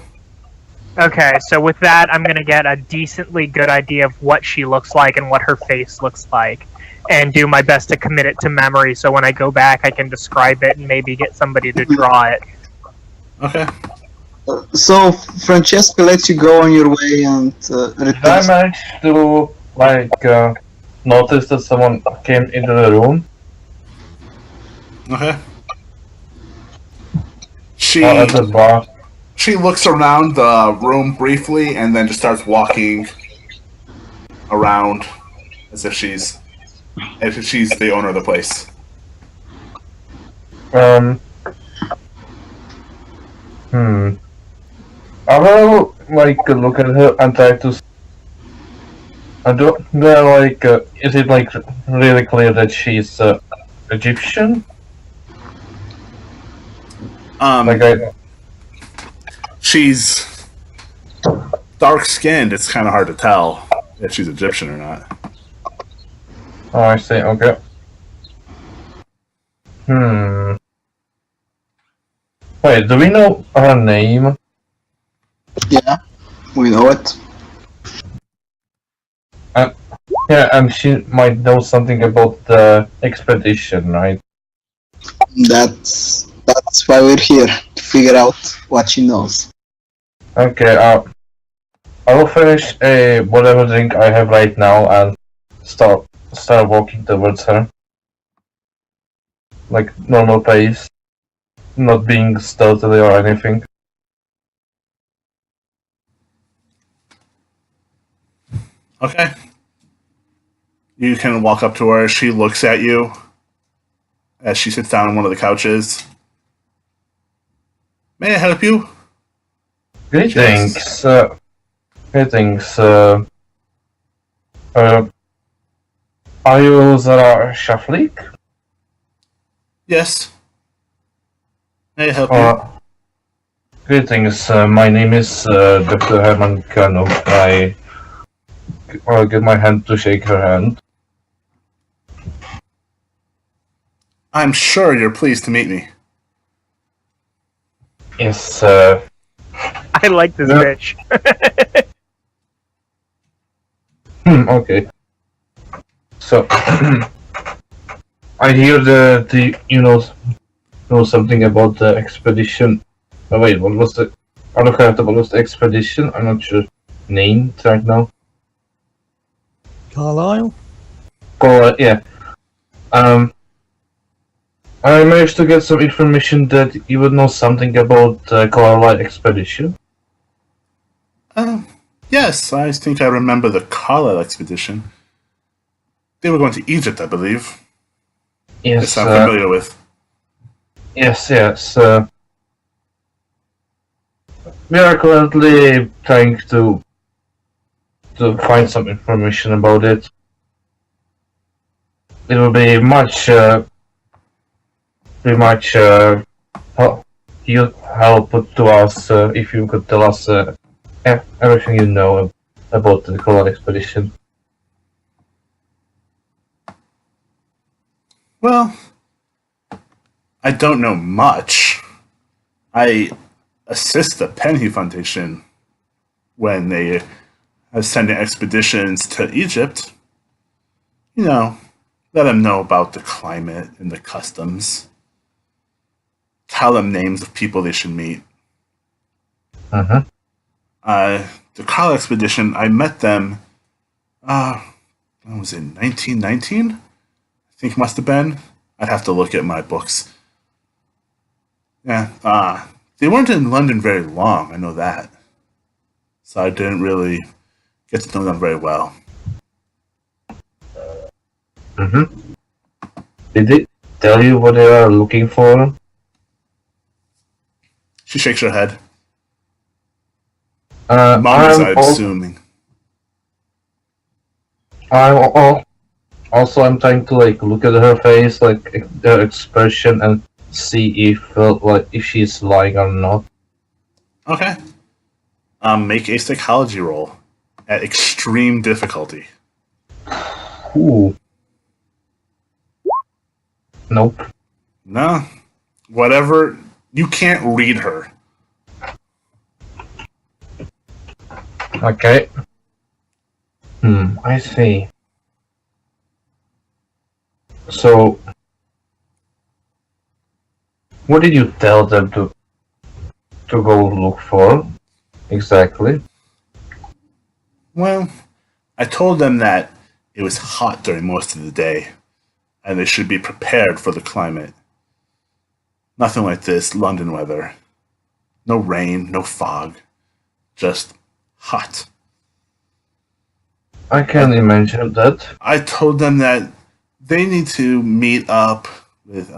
B: Okay, so with that, I'm going to get a decently good idea of what she looks like and what her face looks like, and do my best to commit it to memory so when I go back I can describe it and maybe get somebody to draw it.
A: Okay.
E: So Francesca lets you go on your way and
C: Did I manage to notice that someone came into the room?
A: Okay.
C: At the bar.
A: She looks around the room briefly and then just starts walking around as if she's the owner of the place.
C: I will look at her and try to. Is it really clear that she's Egyptian?
A: She's dark skinned. It's kind of hard to tell if she's Egyptian or not.
C: Oh, I see. Okay. Wait, do we know her name?
E: Yeah, we know it.
C: Yeah, and she might know something about the expedition, right?
E: That's why we're here, to figure out what she knows.
C: Okay, I will finish whatever drink I have right now and start walking towards her. Like normal pace. Not being stealthily or anything.
A: Okay. You can walk up to her. She looks at you as she sits down on one of the couches. May I help you?
C: Greetings. Greetings. Are you Zahra Shafik?
A: Yes. May I help you?
C: Greetings. My name is Dr. Herman Kano. I'll give my hand to shake her hand.
A: I'm sure you're pleased to meet me.
C: Yes,
B: I like this bitch.
C: Okay. So, I hear you know something about the expedition. Oh, wait, what was the what was the expedition? I'm not sure named right now.
D: Carlisle?
C: Oh, yeah. I managed to get some information that you would know something about the Carlisle expedition.
A: Yes, I think I remember the Carlisle expedition. They were going to Egypt, I believe.
C: Yes,
A: I'm familiar with.
C: yes. We are currently trying to find some information about it. It will be much help to us if you could tell us everything you know about the Colorado expedition.
A: Well, I don't know much. I assist the Penny Foundation when they are sending expeditions to Egypt. You know, let them know about the climate and the customs. Tell them names of people they should meet.
C: Uh-huh.
A: The Carlisle expedition, I met them, when was it, 1919? I think it must have been. I'd have to look at my books. Yeah, they weren't in London very long, I know that. So I didn't really get to know them very well.
C: Mm-hmm. Did they tell you what they are looking for?
A: She shakes her head.
C: I'm
A: assuming.
C: I'm trying to look at her face, her expression, and see if she's lying or not.
A: Okay. Make a psychology roll at extreme difficulty.
C: Ooh. Nope.
A: No. Whatever. You can't read her.
C: Okay. I see. So, what did you tell them to go look for exactly?
A: Well, I told them that it was hot during most of the day, and they should be prepared for the climate. Nothing like this London weather. No rain, no fog, just hot.
C: I can imagine that.
A: I told them that they need to meet up with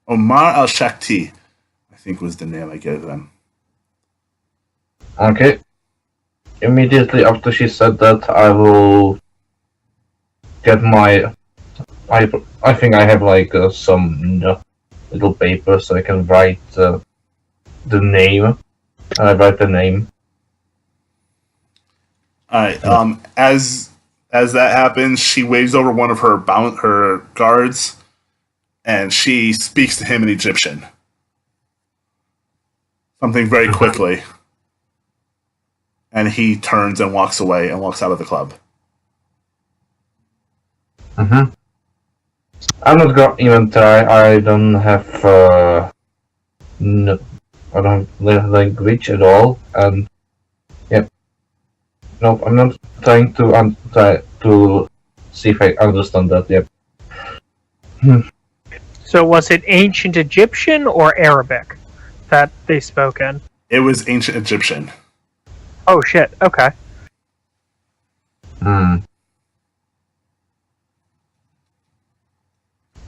A: Omar al-Shakti, I think was the name I gave them.
C: Okay. Immediately after she said that, I will get my. I think I have some little paper so I can write the name. I write the name.
A: Alright, as that happens, she waves over one of her guards, and she speaks to him in Egyptian. Something very quickly. And he turns and walks away and walks out of the club.
C: Mm-hmm. I'm not gonna even try. I don't have I don't have language at all, and yeah. Nope, I'm not trying to try to see if I understand that yet.
B: So was it ancient Egyptian or Arabic that they spoke in?
A: It was ancient Egyptian.
B: Oh shit, okay.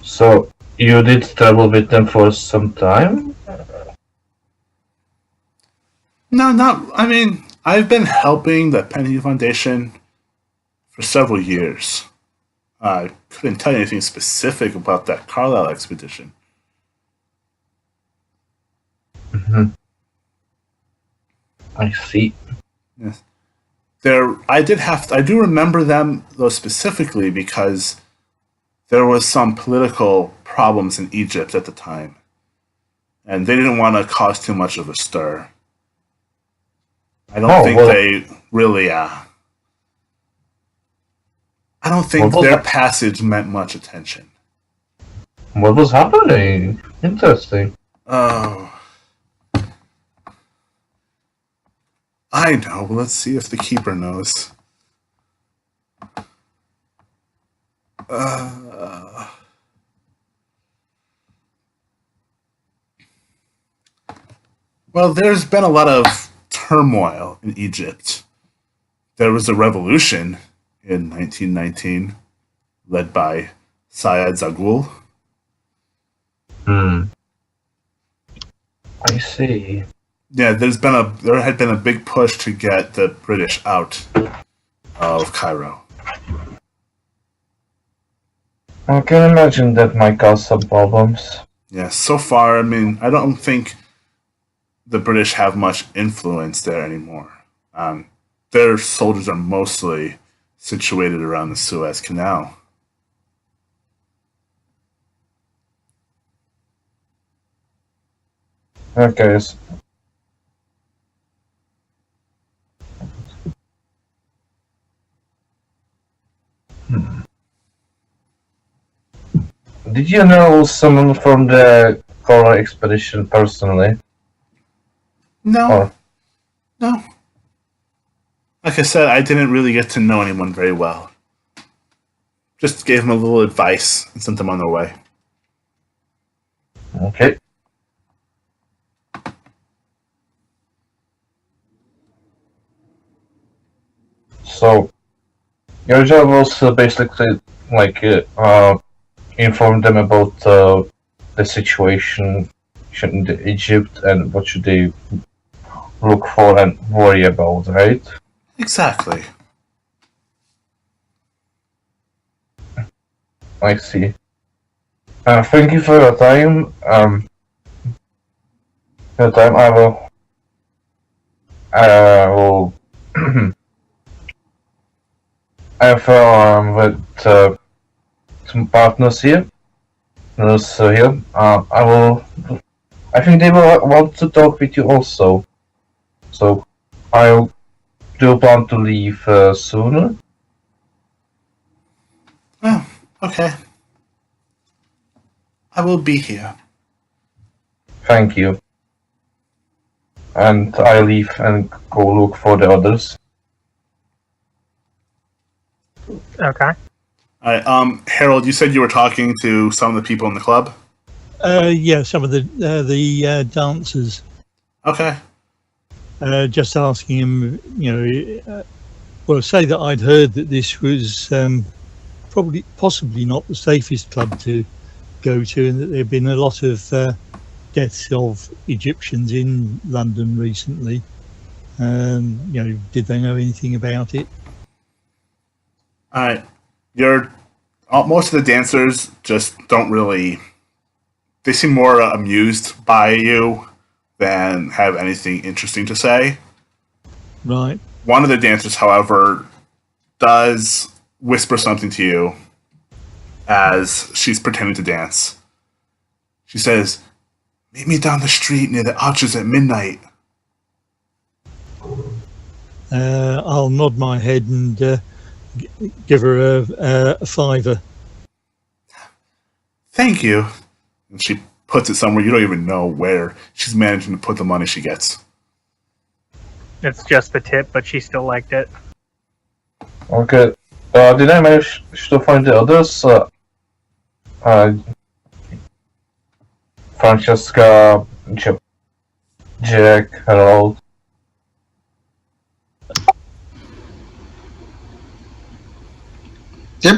C: So, you did travel with them for some time?
A: No, I mean, I've been helping the Penny Foundation for several years. I couldn't tell you anything specific about that Carlisle expedition.
C: Mm-hmm. I see.
A: Yes. I do remember them though specifically because there was some political problems in Egypt at the time, and they didn't want to cause too much of a stir. I don't think they really. I don't think their passage meant much attention.
C: What was happening? Interesting.
A: Oh. I know. Let's see if the keeper knows. Well, there's been a lot of turmoil in Egypt. There was a revolution in 1919 led by Syed Zagul.
C: I see.
A: Yeah, there had been a big push to get the British out of Cairo.
C: I can imagine that might cause some problems.
A: Yeah, so far, I mean, I don't think the British have much influence there anymore. Their soldiers are mostly situated around the Suez Canal.
C: Okay. Did you know someone from the Coral expedition personally?
A: No.
C: Or
A: No. Like I said, I didn't really get to know anyone very well. Just gave them a little advice and sent them on their way.
C: okay. So your job was basically like inform them about the situation in Egypt and what should they look for and worry about, right?
A: Exactly.
C: I see. Thank you for your time. I will. I have with some partners here. Here. I will. I think they will want to talk with you also. So I do plan to leave sooner.
A: Oh, okay. I will be here.
C: Thank you. And I leave and go look for the others.
B: Okay.
A: Alright, Harold, you said you were talking to some of the people in the club?
D: Yeah, some of the dancers.
A: Okay.
D: Just asking him, well, say that I'd heard that this was possibly not the safest club to go to, and that there have been a lot of deaths of Egyptians in London recently. Did they know anything about it?
A: Alright. Most of the dancers just don't really. They seem more amused by you than have anything interesting to say.
D: Right.
A: One of the dancers, however, does whisper something to you as she's pretending to dance. She says, "Meet me down the street near the arches at midnight."
D: I'll nod my head and give her a fiver.
A: Thank you. And she puts it somewhere you don't even know where. She's managing to put the money she gets.
B: It's just the tip, but she still liked it.
C: Okay. Did I manage to find the others? Francesca, Jack, Harold.
E: Yep.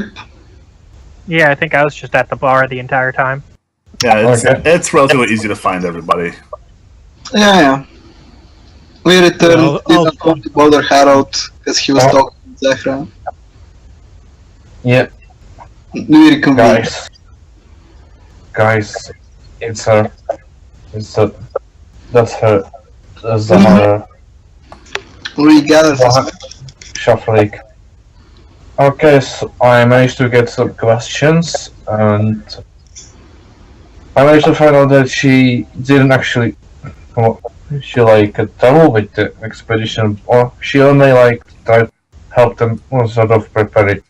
B: Yeah, I think I was just at the bar the entire time.
A: Yeah,
C: Okay.
A: it's relatively easy to find everybody.
E: Yeah. We returned.
D: I'll-
E: Didn't want to bother Harold because he was talking to Zahra.
C: Yeah,
E: We reconvened.
C: guys, it's her. That's her. Zahra.
E: We gathered.
C: Shafik. Okay, so I managed to get some questions, and I managed to find out that she didn't actually, travel with the expedition, or she only tried to help them sort of prepare it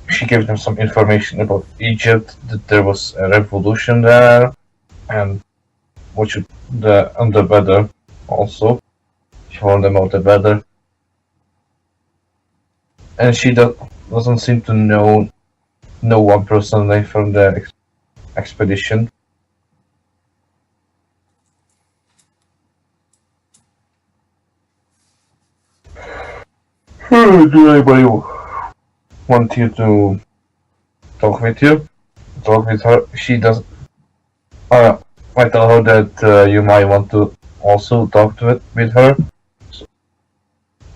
C: she gave them some information about Egypt, that there was a revolution there, and what should the weather also. She warned them about the weather. And she doesn't seem to know no one personally from the expedition. Do anybody want you to talk with you? Talk with her? She does. I tell her that you might want to also talk with her.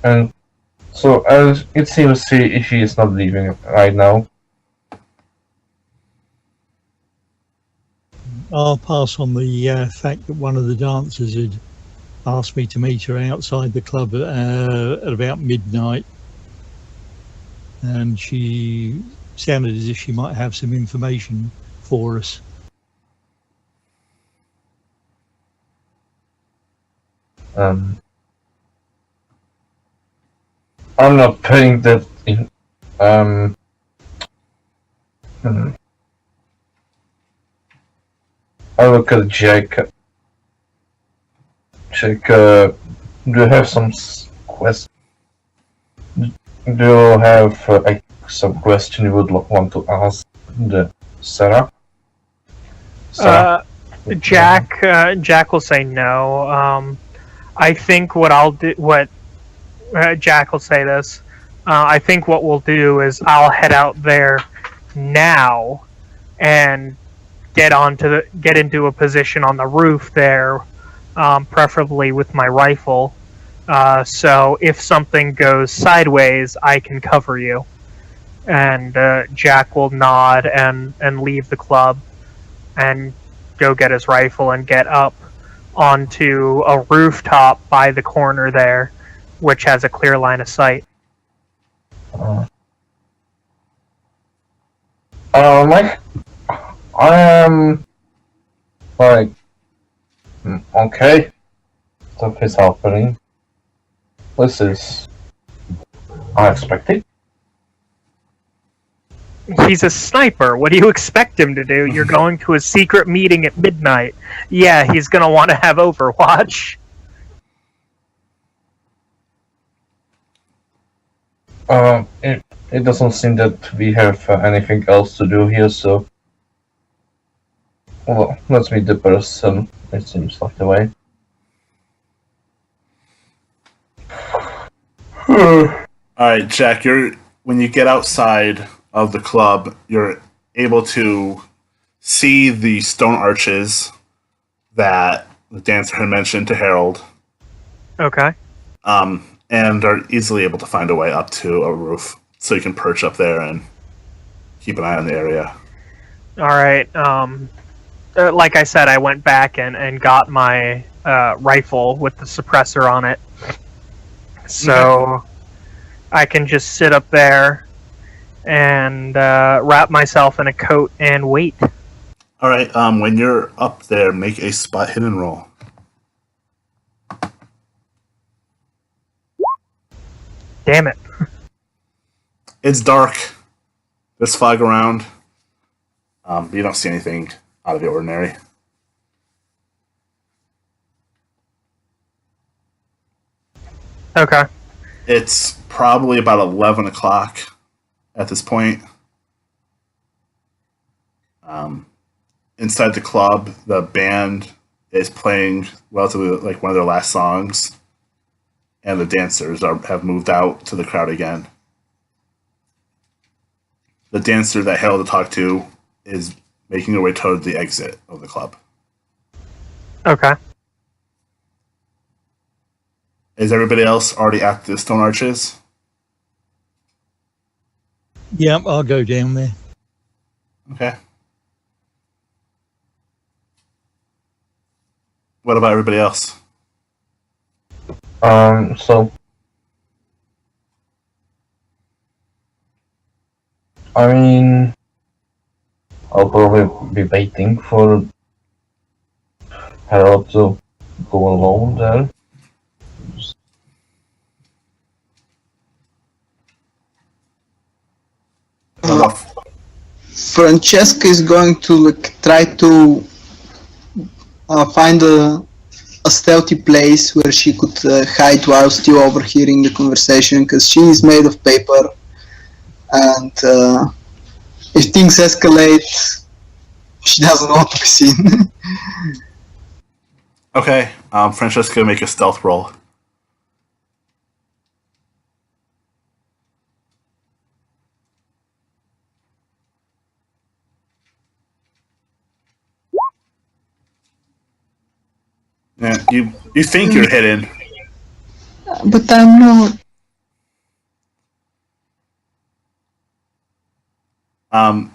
C: And so, as it seems, she is not leaving right now.
D: I'll pass on the fact that one of the dancers had asked me to meet her outside the club at about midnight, and she sounded as if she might have some information for us.
C: I'm not putting that in. I look at Jack. Jack, do you have some quest? Do you have some question you would want to ask the Sarah?
B: Jack will say no. I think what I'll do. Jack will say this. I think what we'll do is I'll head out there now and get into a position on the roof there, preferably with my rifle. So if something goes sideways, I can cover you. And Jack will nod and leave the club and go get his rifle and get up onto a rooftop by the corner there, which has a clear line of sight.
C: I am like okay. Stuff is happening. This is unexpected.
B: He's a sniper. What do you expect him to do? You're going to a secret meeting at midnight. Yeah, he's gonna want to have Overwatch.
C: It doesn't seem that we have anything else to do here, so well, let's meet the person. It seems like the way.
A: Alright, Jack, when you get outside of the club, you're able to see the stone arches that the dancer had mentioned to Harold.
B: Okay.
A: And are easily able to find a way up to a roof, so you can perch up there and keep an eye on the area.
B: Alright, like I said, I went back and got my rifle with the suppressor on it. So I can just sit up there and wrap myself in a coat and wait.
A: Alright, when you're up there, make a spot hidden roll.
B: Damn it.
A: It's dark. There's fog around. But you don't see anything out of the ordinary.
B: Okay.
A: It's probably about 11 o'clock at this point. Inside the club, the band is playing relatively like one of their last songs, and the dancers have moved out to the crowd again. The dancer that Harold had talked to is making her way toward the exit of the club.
B: Okay.
A: Is everybody else already at the stone arches?
D: Yeah, I'll go down there.
A: Okay. What about everybody else?
C: So I mean, I'll probably be waiting for Harold to go alone there.
E: Francesca is going to try to find a stealthy place where she could hide while still overhearing the conversation, because she is made of paper, and if things escalate, she doesn't want to be seen.
A: Okay, Francesca, make a stealth roll. Yeah, you think you're hidden.
E: But I'm not.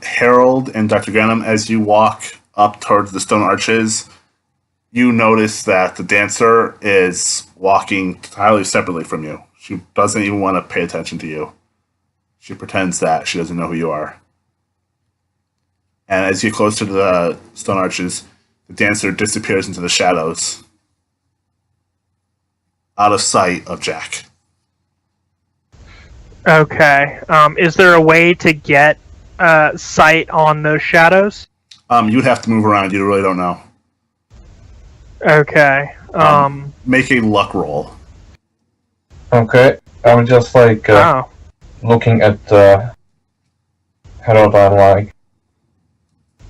A: Harold and Dr. Granum, as you walk up towards the stone arches, you notice that the dancer is walking entirely separately from you. She doesn't even want to pay attention to you. She pretends that she doesn't know who you are. And as you get close to the stone arches, the dancer disappears into the shadows, out of sight of Jack.
B: Okay. Is there a way to get sight on those shadows?
A: You'd have to move around. You really don't know.
B: Okay.
A: Make a luck roll.
C: Okay, I'm just looking at Harold. I'm like,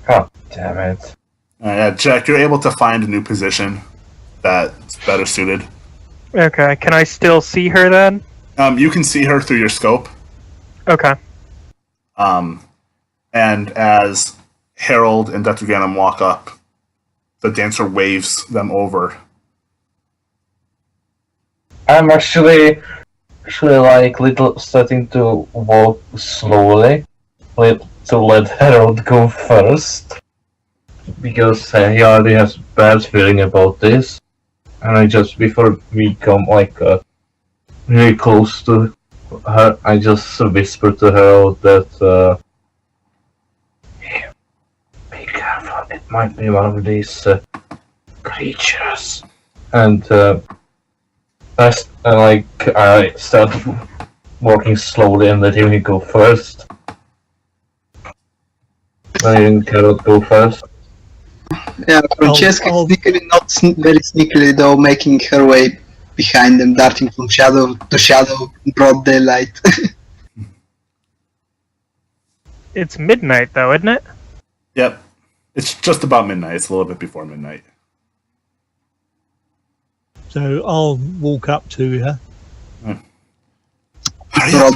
C: God damn it.
A: Yeah, Jack, you're able to find a new position that's better suited.
B: Okay. Can I still see her then?
A: You can see her through your scope.
B: Okay.
A: And as Harold and Dr. Granum walk up, the dancer waves them over.
C: I'm actually starting to walk slowly, to let Harold go first, because he already has a bad feeling about this, and before we come really close to her, I just whisper to Harold that be careful, it might be one of these creatures, and I start walking slowly and letting him go first. Letting Harold go first.
E: Yeah, Francesca is not very sneakily though, making her way behind them, darting from shadow to shadow in broad daylight.
B: It's midnight though, isn't it?
A: Yep. It's just about midnight. It's a little bit before midnight.
D: So I'll walk up to her.
A: Hurry up!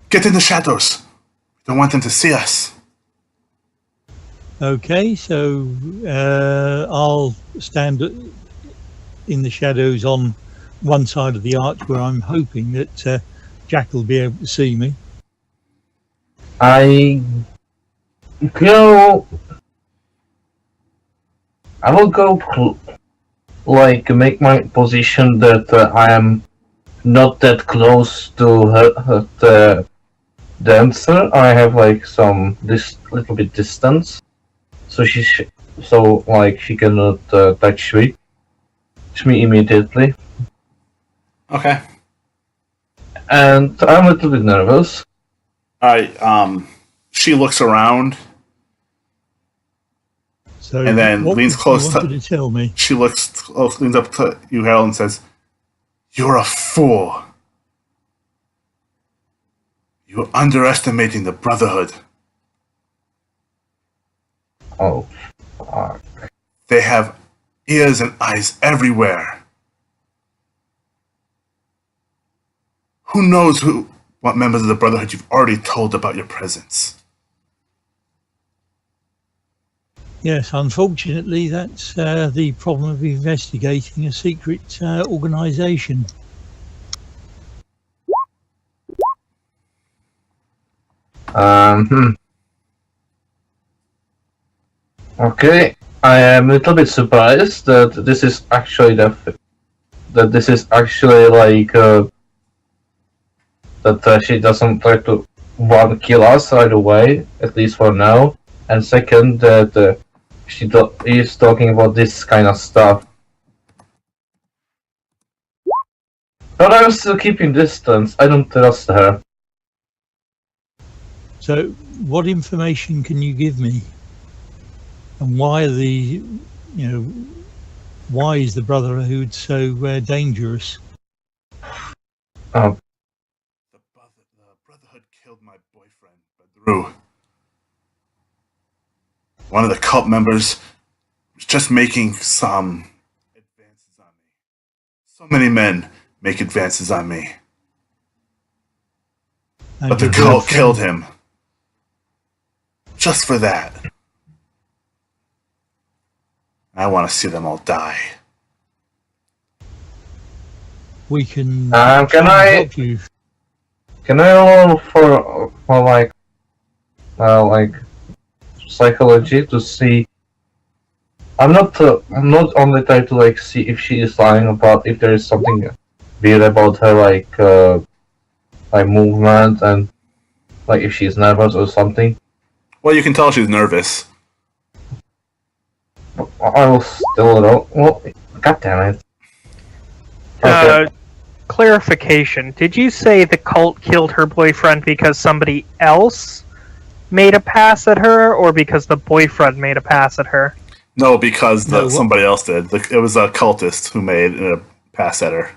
A: Get in the shadows! We don't want them to see us.
D: Okay, so I'll stand in the shadows on one side of the arch where I'm hoping that Jack will be able to see me.
C: I will go make my position that I am not that close to her, the dancer. I have this little bit distance, so she cannot touch me immediately.
A: Okay.
C: And I'm a little bit nervous.
A: Alright, she looks around.
D: So
A: and then leans close
D: to tell me.
A: She leans up to you, Harold, and says, "You're a fool. You're underestimating the Brotherhood.
C: Oh, fuck.
A: They have ears and eyes everywhere. Who knows what members of the Brotherhood you've already told about your presence?"
D: Yes, unfortunately, that's the problem of investigating a secret organisation.
C: Okay, I am a little bit surprised that this is actually that she doesn't try to kill us right away, at least for now, and second that she is talking about this kind of stuff. But I'm still keeping distance. I don't trust her.
D: So, what information can you give me? And why why is the Brotherhood so dangerous?
C: Um,
A: The Brotherhood killed my boyfriend, Badru. One of the cult members was just making some advances on me. So many men make advances on me.
D: And
A: But the
D: your
A: cult
D: boyfriend-
A: killed him. Just for that. I want to see them all die.
D: We can
C: can
D: try and
C: I-
D: help you.
C: Can I roll for psychology to see? I'm not only trying to like see if she is lying about if there is something weird about her like movement and like if she's nervous or something.
A: Well, you can tell she's nervous.
C: I will still roll. Well, god damn it. Okay.
B: Clarification. Did you say the cult killed her boyfriend because somebody else made a pass at her, or because the boyfriend made a pass at her?
A: No, because
D: No, what-
A: somebody else did. It was a cultist who made a pass at her.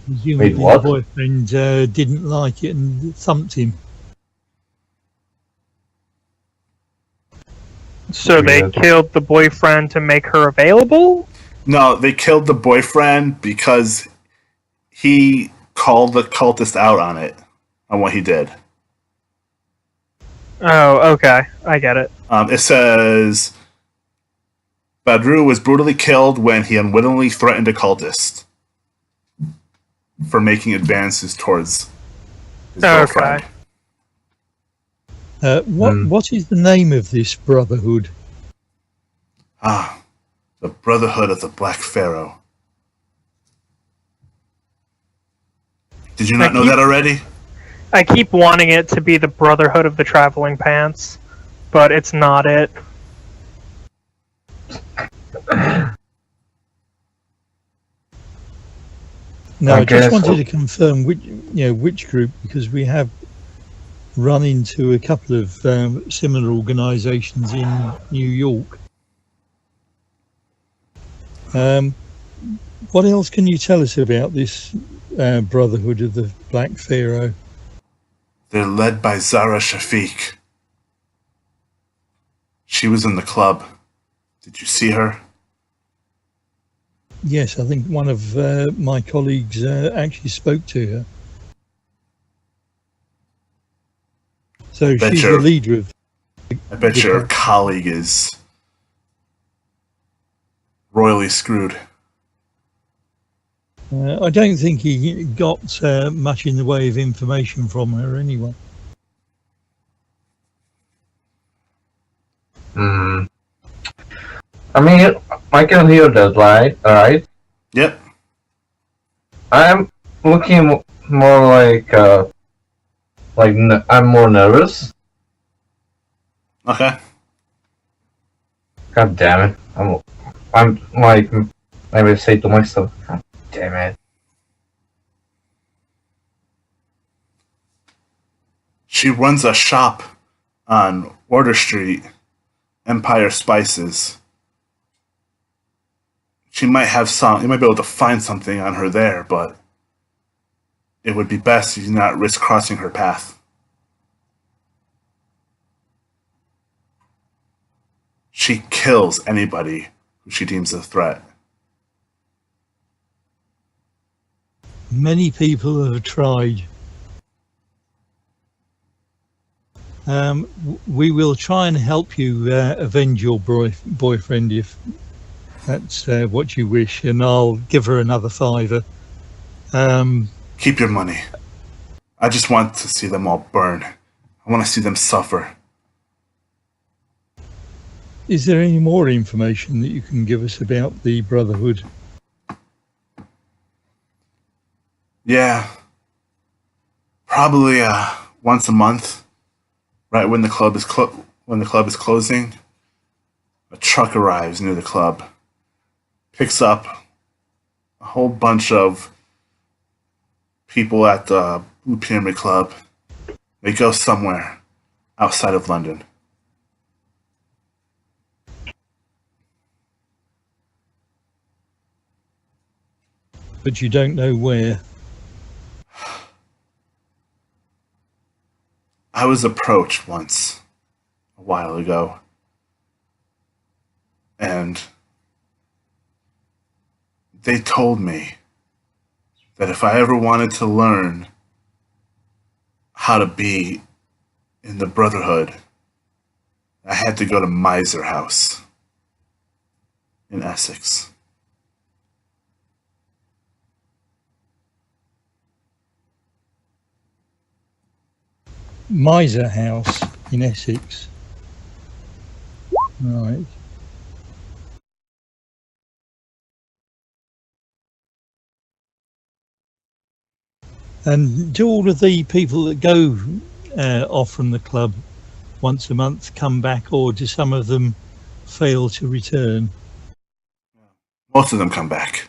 D: Presumably
C: Wait, what?
D: the boyfriend didn't like it and thumped him.
B: So they
C: Weird.
B: killed the boyfriend to make her available?
A: No, they killed the boyfriend because he called the cultist out on it, on what he did.
B: Oh, okay. I get it.
A: It says Badru was brutally killed when he unwittingly threatened a cultist for making advances towards his girlfriend.
B: Okay.
D: What is the name of this Brotherhood?
A: The Brotherhood of the Black Pharaoh. Did you not know that already?
B: I keep wanting it to be the Brotherhood of the Traveling Pants, but it's not it.
D: No,
C: I
D: I just
C: guess-
D: wanted to confirm which group, because we have run into a couple of similar organisations in New York. What else can you tell us about this Brotherhood of the Black Pharaoh?
A: They're led by Zahra Shafik. She was in the club. Did you see her?
D: Yes, I think one of my colleagues actually spoke to her. So
A: Bet
D: she's
A: you're-
D: the leader of.
A: I bet your colleague is royally screwed.
D: I don't think he got much in the way of information from her anyway.
C: Hmm. I mean, I can hear that, right?
A: Yep.
C: I'm looking more like I'm more nervous.
A: Okay.
C: God damn it! I'm like, I will say to myself, God damn it.
A: She runs a shop on Order Street, Empire Spices. She might have you might be able to find something on her there, but it would be best if you not risk crossing her path. She kills anybody who she deems a threat.
D: Many people have tried. We will try and help you avenge your boyfriend if that's what you wish, and I'll give her another $5.
A: Keep your money. I just want to see them all burn. I want to see them suffer.
D: Is there any more information that you can give us about the Brotherhood?
A: Yeah. Probably once a month, right when the club is closing, a truck arrives near the club, picks up a whole bunch of people at the Blue Pyramid Club. They go somewhere. outside of London.
D: But you don't know where.
A: I was approached once, a while ago, and they told me that if I ever wanted to learn how to be in the Brotherhood, I had to go to Miser House in Essex.
D: Miser House in Essex. Right. And do all of the people that go off from the club once a month come back, or do some of them fail to return?
A: Most of them come back.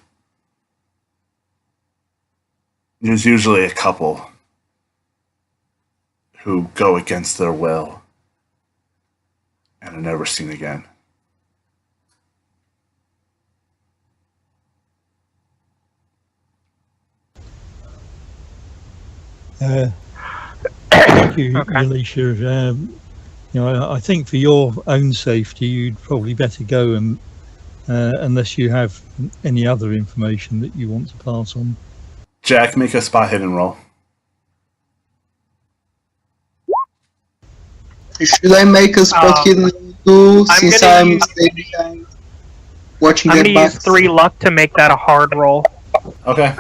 A: There's usually a couple who go against their will and are never seen again.
D: Thank you,
B: Okay.
D: Yaleesha. I think for your own safety, you'd probably better go, and unless you have any other information that you want to pass on.
A: Jack, make a spot hidden roll.
E: Should I make a spot hidden too,
B: I'm
E: since
B: gonna
E: I'm
B: use-
E: staying behind watching
B: I'm
E: their
B: going to use
E: backs?
B: 3 luck to make that a hard roll.
A: Okay.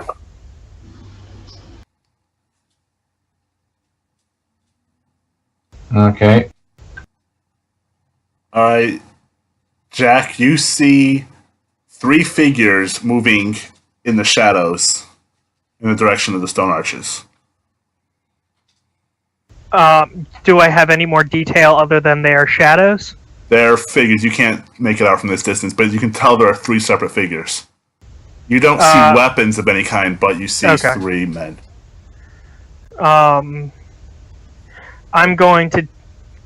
C: Okay.
A: All right, Jack, you see 3 figures moving in the shadows in the direction of the stone arches.
B: Do I have any more detail other than they are shadows?
A: They're figures. You can't make it out from this distance, but you can tell there are 3 separate figures. You don't see weapons of any kind, but you see
B: Okay.
A: 3 men.
B: I'm going to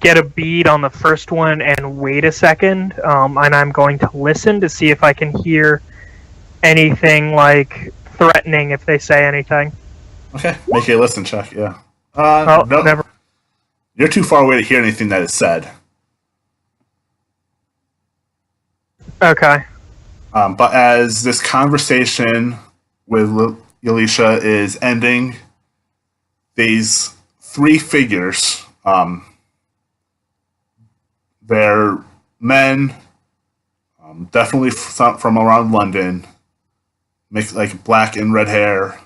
B: get a bead on the first one and wait a second, and I'm going to listen to see if I can hear anything like threatening if they say anything.
A: Okay, make a listen check, yeah.
B: Oh,
A: no.
B: never.
A: You're too far away to hear anything that is said.
B: Okay.
A: But as this conversation with Yaleesha is ending, these 3 figures, they're men, definitely from around London, mixed like black and red hair,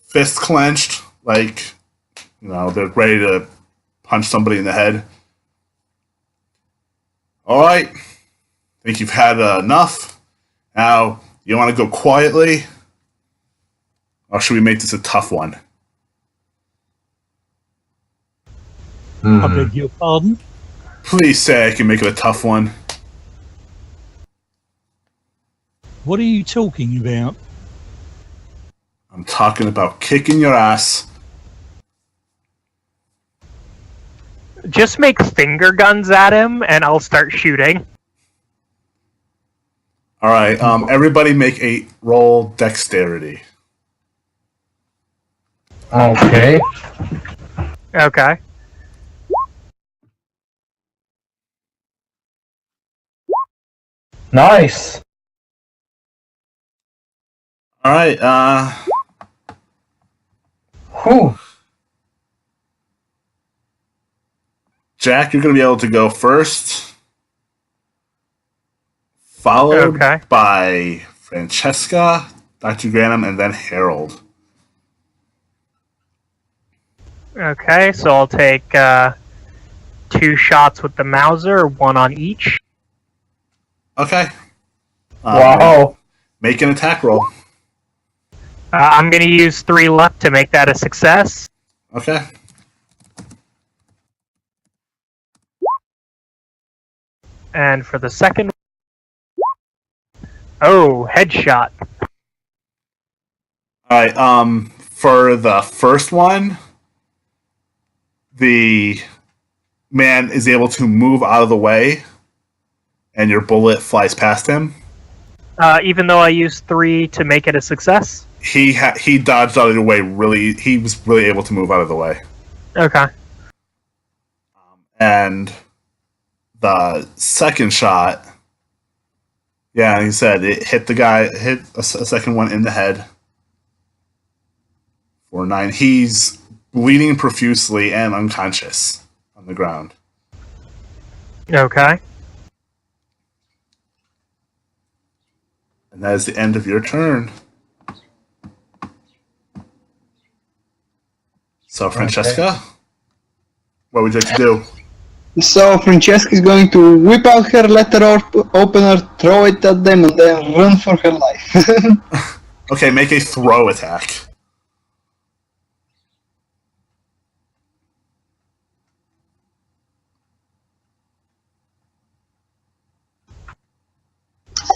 A: fists clenched, like they're ready to punch somebody in the head. All right, think you've had enough. Now you want to go quietly, or should we make this a tough one?
D: I beg your pardon?
A: Please say I can make it a tough one.
D: What are you talking about?
A: I'm talking about kicking your ass.
B: Just make finger guns at him, and I'll start shooting.
A: All right, everybody make a roll dexterity.
C: Okay.
B: Okay.
C: Nice.
A: All right,
C: Whew.
A: Jack, you're going to be able to go first, followed
B: Okay.
A: by Francesca, Dr. Granum, and then Harold.
B: Okay, so I'll take 2 shots with the Mauser, 1 on each.
A: Okay.
C: Wow.
A: Make an attack roll.
B: I'm going to use 3 luck to make that a success.
A: Okay.
B: And for the second... Oh, headshot.
A: All right, for the first one, the man is able to move out of the way, and your bullet flies past him.
B: Even though I used 3 to make it a success?
A: He dodged out of the way. He was really able to move out of the way.
B: Okay.
A: And the second shot, yeah, he said it hit the guy, hit a second one in the head for 9. He's bleeding profusely and unconscious on the ground.
B: Okay.
A: And that is the end of your turn. So, Francesca, what would you like to do?
E: So Francesca is going to whip out her letter opener, throw it at them, and then run for her life.
A: Okay, make a throw attack.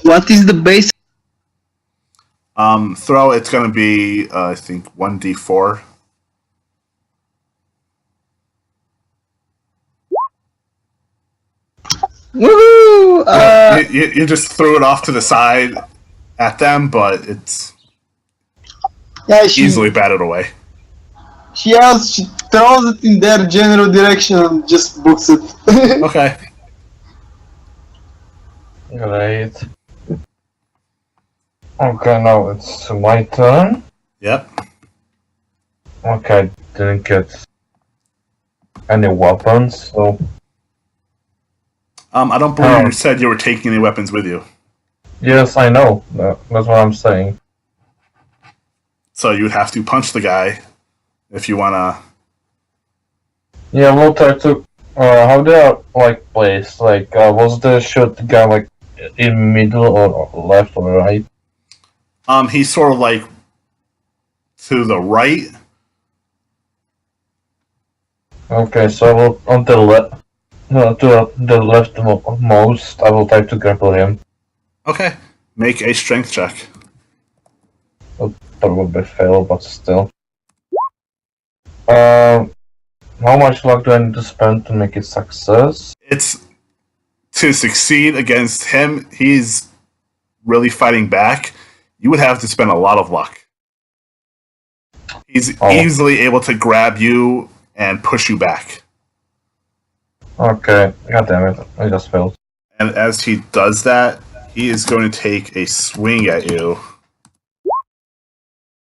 E: What is the base?
A: Throw, it's going to be, I think, 1d4.
E: Woohoo!
A: You just threw it off to the side at them, but it's easily batted away.
E: She throws it in their general direction and just books it.
A: Okay.
C: Great. Okay, now it's my turn.
A: Yep.
C: Okay, I didn't get any weapons, so...
A: I don't believe you said you were taking any weapons with you.
C: Yes, I know. That's what I'm saying.
A: So you would have to punch the guy if you wanna.
C: Yeah, we'll try to... how they are, like, placed? Like, was the shotgun, like, in middle or left or right?
A: He's sort of like to the right.
C: Okay, so I will, on the left... to the leftmost, I will try to grapple him.
A: Okay. Make a strength check.
C: Will probably fail, but still. How much luck do I need to spend to make it success?
A: It's to succeed against him. He's really fighting back. You would have to spend a lot of luck. He's easily able to grab you and push you back.
C: Okay, goddammit, I just failed.
A: And as he does that, he is going to take a swing at you.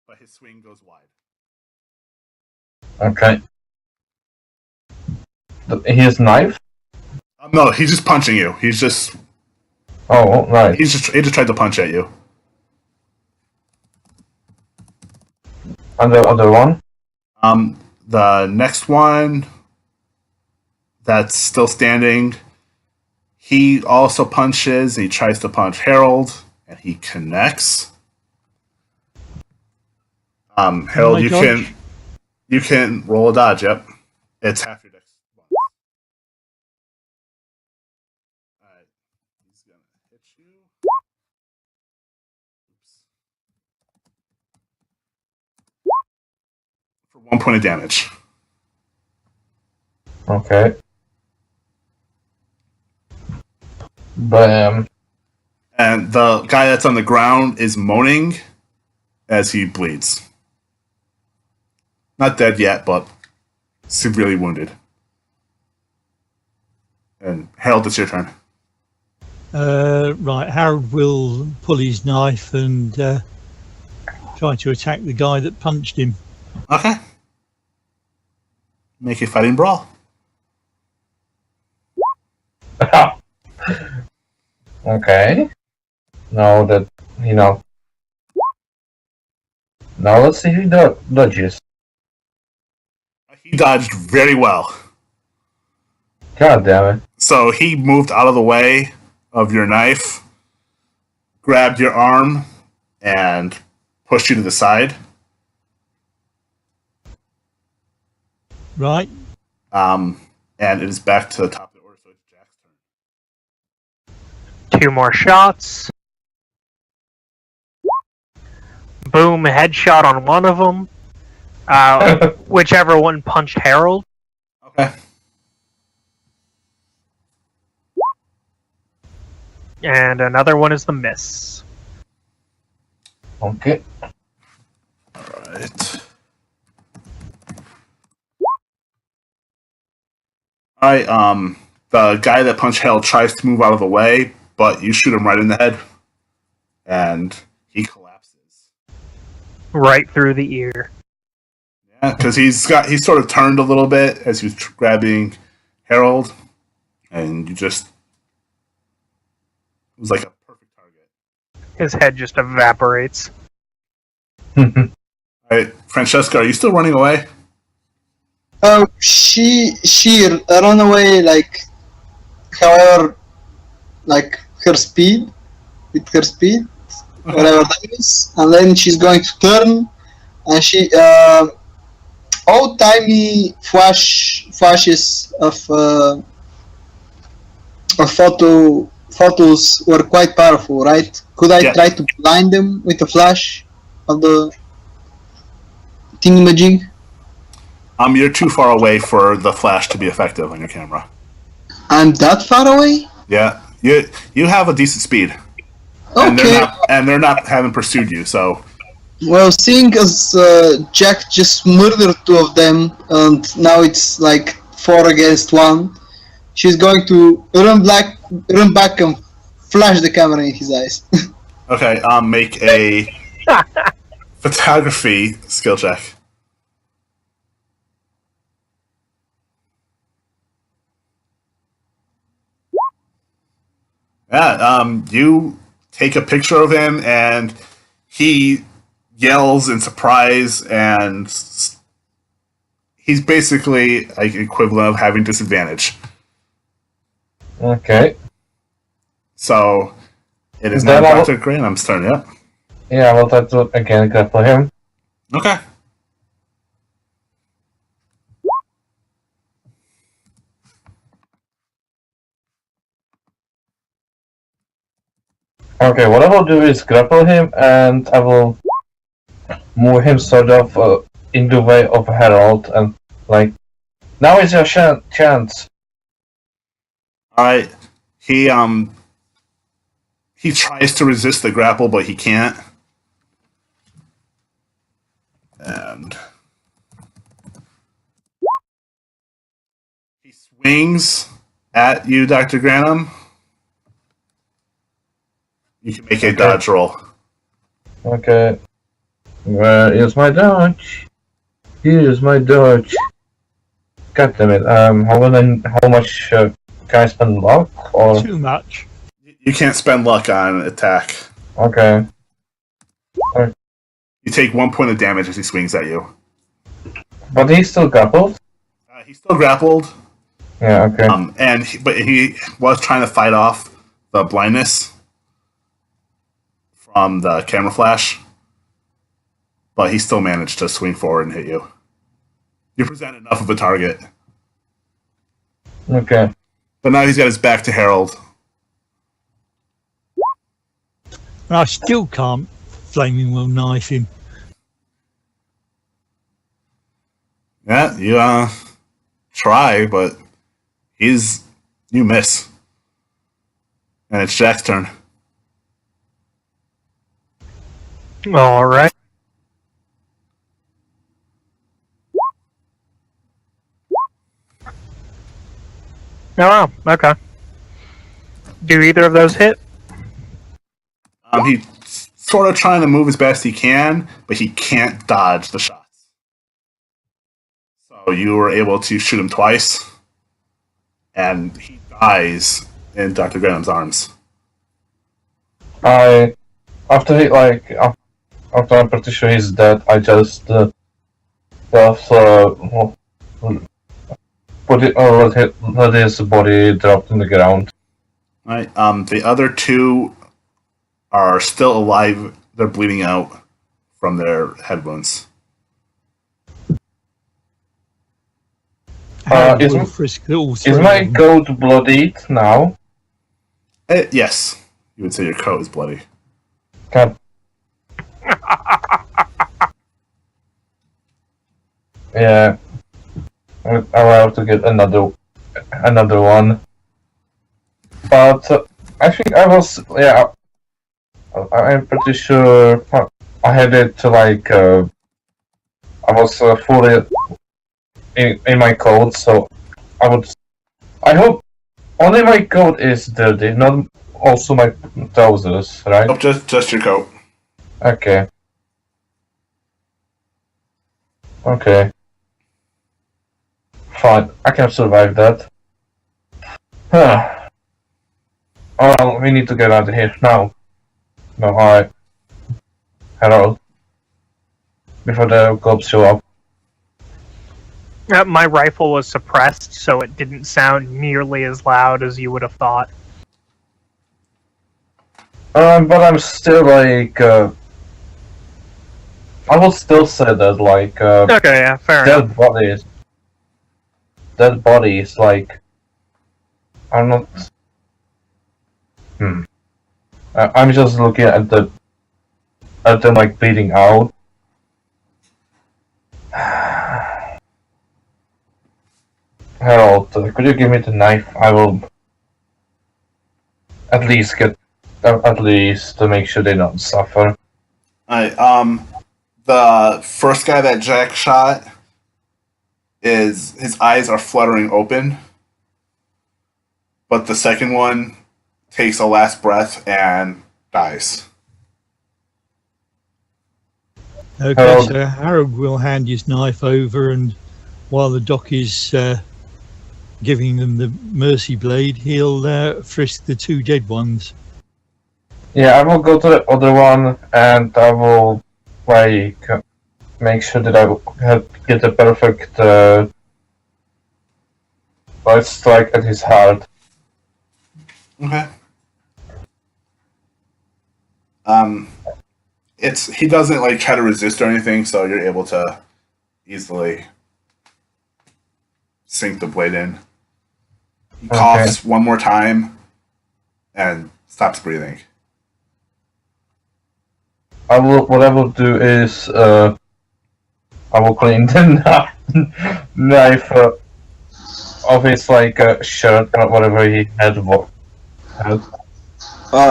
A: But his swing goes wide.
C: Okay. His knife?
A: No, he's just punching you. He's just...
C: Oh, right.
A: He just tried to punch at you.
C: And the other one?
A: The next one that's still standing, he also punches. He tries to punch Harold, and he connects. Harold, you can roll a dodge. Yep, it's half your dex. Alright, he's gonna hit you. For 1 point of damage.
C: Okay. Bam.
A: And the guy that's on the ground is moaning as he bleeds. Not dead yet, but severely wounded. And Harold, it's your turn.
D: Right, Harold will pull his knife and try to attack the guy that punched him.
A: Okay. Make a fighting brawl.
C: Okay. Now that, now let's see who dodges.
A: He dodged very well.
C: God damn it.
A: So he moved out of the way of your knife, grabbed your arm, and pushed you to the side.
D: Right.
A: And it is back to the top of the order, so it's Jack's turn.
B: 2 more shots. Boom, headshot on one of them. Whichever one punched Harold.
A: Okay.
B: And another one is the miss.
C: Okay.
A: Alright. Alright, the guy that punched Harold tries to move out of the way, but you shoot him right in the head. And he collapses.
B: Right through the ear.
A: Yeah, because he's sort of turned a little bit as he was grabbing Harold, and you just it was like a perfect target.
B: His head just evaporates.
A: Alright, Francesca, are you still running away?
E: She run away like, however, like her speed, with her speed, whatever that is, and then she's going to turn, and she old timey flashes of photos were quite powerful, right? Could I try to blind them with a flash of the thingamajig?
A: You're too far away for the flash to be effective on your camera.
E: I'm that far away?
A: Yeah, you have a decent speed.
E: Okay.
A: And they're not having pursued you, so.
E: Well, seeing as Jack just murdered two of them, and now it's like 4 against 1, she's going to run back and flash the camera in his eyes.
A: Okay, make a photography skill check. Yeah, you take a picture of him, and he yells in surprise, and he's basically like equivalent of having disadvantage.
C: Okay.
A: So it is now Dr. Granham's turn. Yep.
C: Yeah, I will try to again grapple him.
A: Okay.
C: Okay, what I will do is grapple him, and I will move him sort of in the way of Harold, and like, now is your chance.
A: Alright. He tries to resist the grapple, but he can't. And he swings at you, Dr. Granham. You can make a dodge roll.
C: Okay. Where is my dodge? Here's my dodge. God damn it. How much can I spend luck? Or
D: Too much.
A: You can't spend luck on attack.
C: okay.
A: You take 1 point of damage as he swings at you.
C: But he's still grappled?
A: He's still grappled.
C: Yeah, okay.
A: But he was trying to fight off the blindness from the camera flash. But he still managed to swing forward and hit you. You present enough of a target.
C: Okay.
A: But now he's got his back to Harold.
D: And I still can't flaming well knife him.
A: Yeah, you try, but you miss. And it's Jack's turn.
B: All right. Oh, okay. Do either of those hit?
A: He's sort of trying to move as best he can, but he can't dodge the shots. So you were able to shoot him twice, and he dies in Dr. Granham's arms.
C: After I'm pretty sure he's dead, I just put it or let his body drop in the ground.
A: Right. The other two are still alive. They're bleeding out from their head wounds.
C: Is my coat bloodied now?
A: Yes. You would say your coat is bloody.
C: God. Yeah. allowed to get another one. But I think I was, I'm pretty sure I had it like, I was fully in my code, so I hope only my code is dirty, not also my trousers, right?
A: Nope, just your coat.
C: Okay. Okay. Fine, I can survive that. Oh, we need to get out of here now. No, alright. Hello. Before the cops show up.
B: My rifle was suppressed, so it didn't sound nearly as loud as you would have thought.
C: But I'm still like, I would still say that like,
B: Okay, yeah, fair enough.
C: Dead bodies, like, I'm not. I'm just looking at them like bleeding out. Harold, could you give me the knife? I will at least to make sure they don't suffer.
A: Alright, the first guy that Jack shot his eyes are fluttering open. But the second one takes a last breath and dies.
D: Okay,
C: Harold.
D: so Harold will hand his knife over, and while the doc is giving them the mercy blade, he'll frisk the two dead ones.
C: Yeah, I will go to the other one, and I will like make sure that I get a perfect strike at his heart.
A: Okay. He doesn't like try to resist or anything, so you're able to easily sink the blade in. He coughs one more time and stops breathing.
C: What I will do is I will clean the knife of his like shirt or whatever he had. So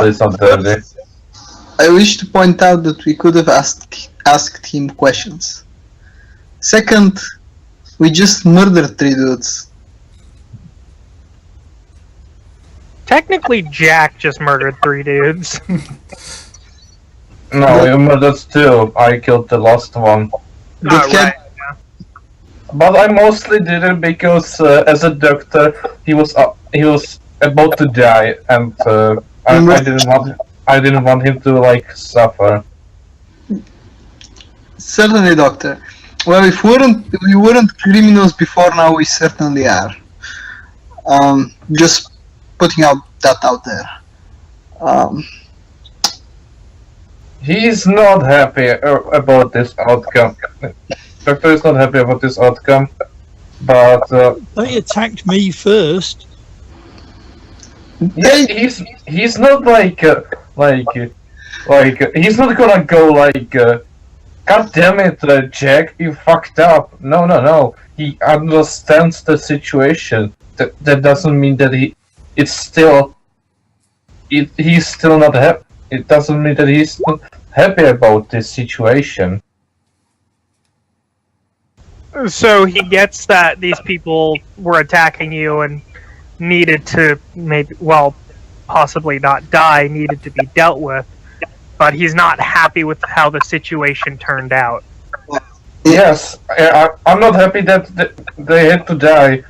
C: it's not dirty.
E: I wish to point out that we could have asked him questions. Second, we just murdered 3 dudes.
B: Technically, Jack just murdered 3 dudes.
C: No, you murdered 2. I killed the last one.
B: Right.
C: But I mostly did it because as a doctor, he was about to die, and I didn't want him to like suffer.
E: Certainly, Doctor. Well, if we weren't criminals before now, we certainly are. Just putting that out there.
C: He's not happy about this outcome. Doctor is not happy about this outcome, but
D: They attacked me first.
C: yeah, he's not like he's not gonna go like, God damn it, Jack, you fucked up. No. He understands the situation. That doesn't mean that he's still not happy. It doesn't mean that he's not happy about this situation.
B: So he gets that these people were attacking you and needed to possibly not die, needed to be dealt with, but he's not happy with how the situation turned out.
C: Yes, I'm not happy that they had to die.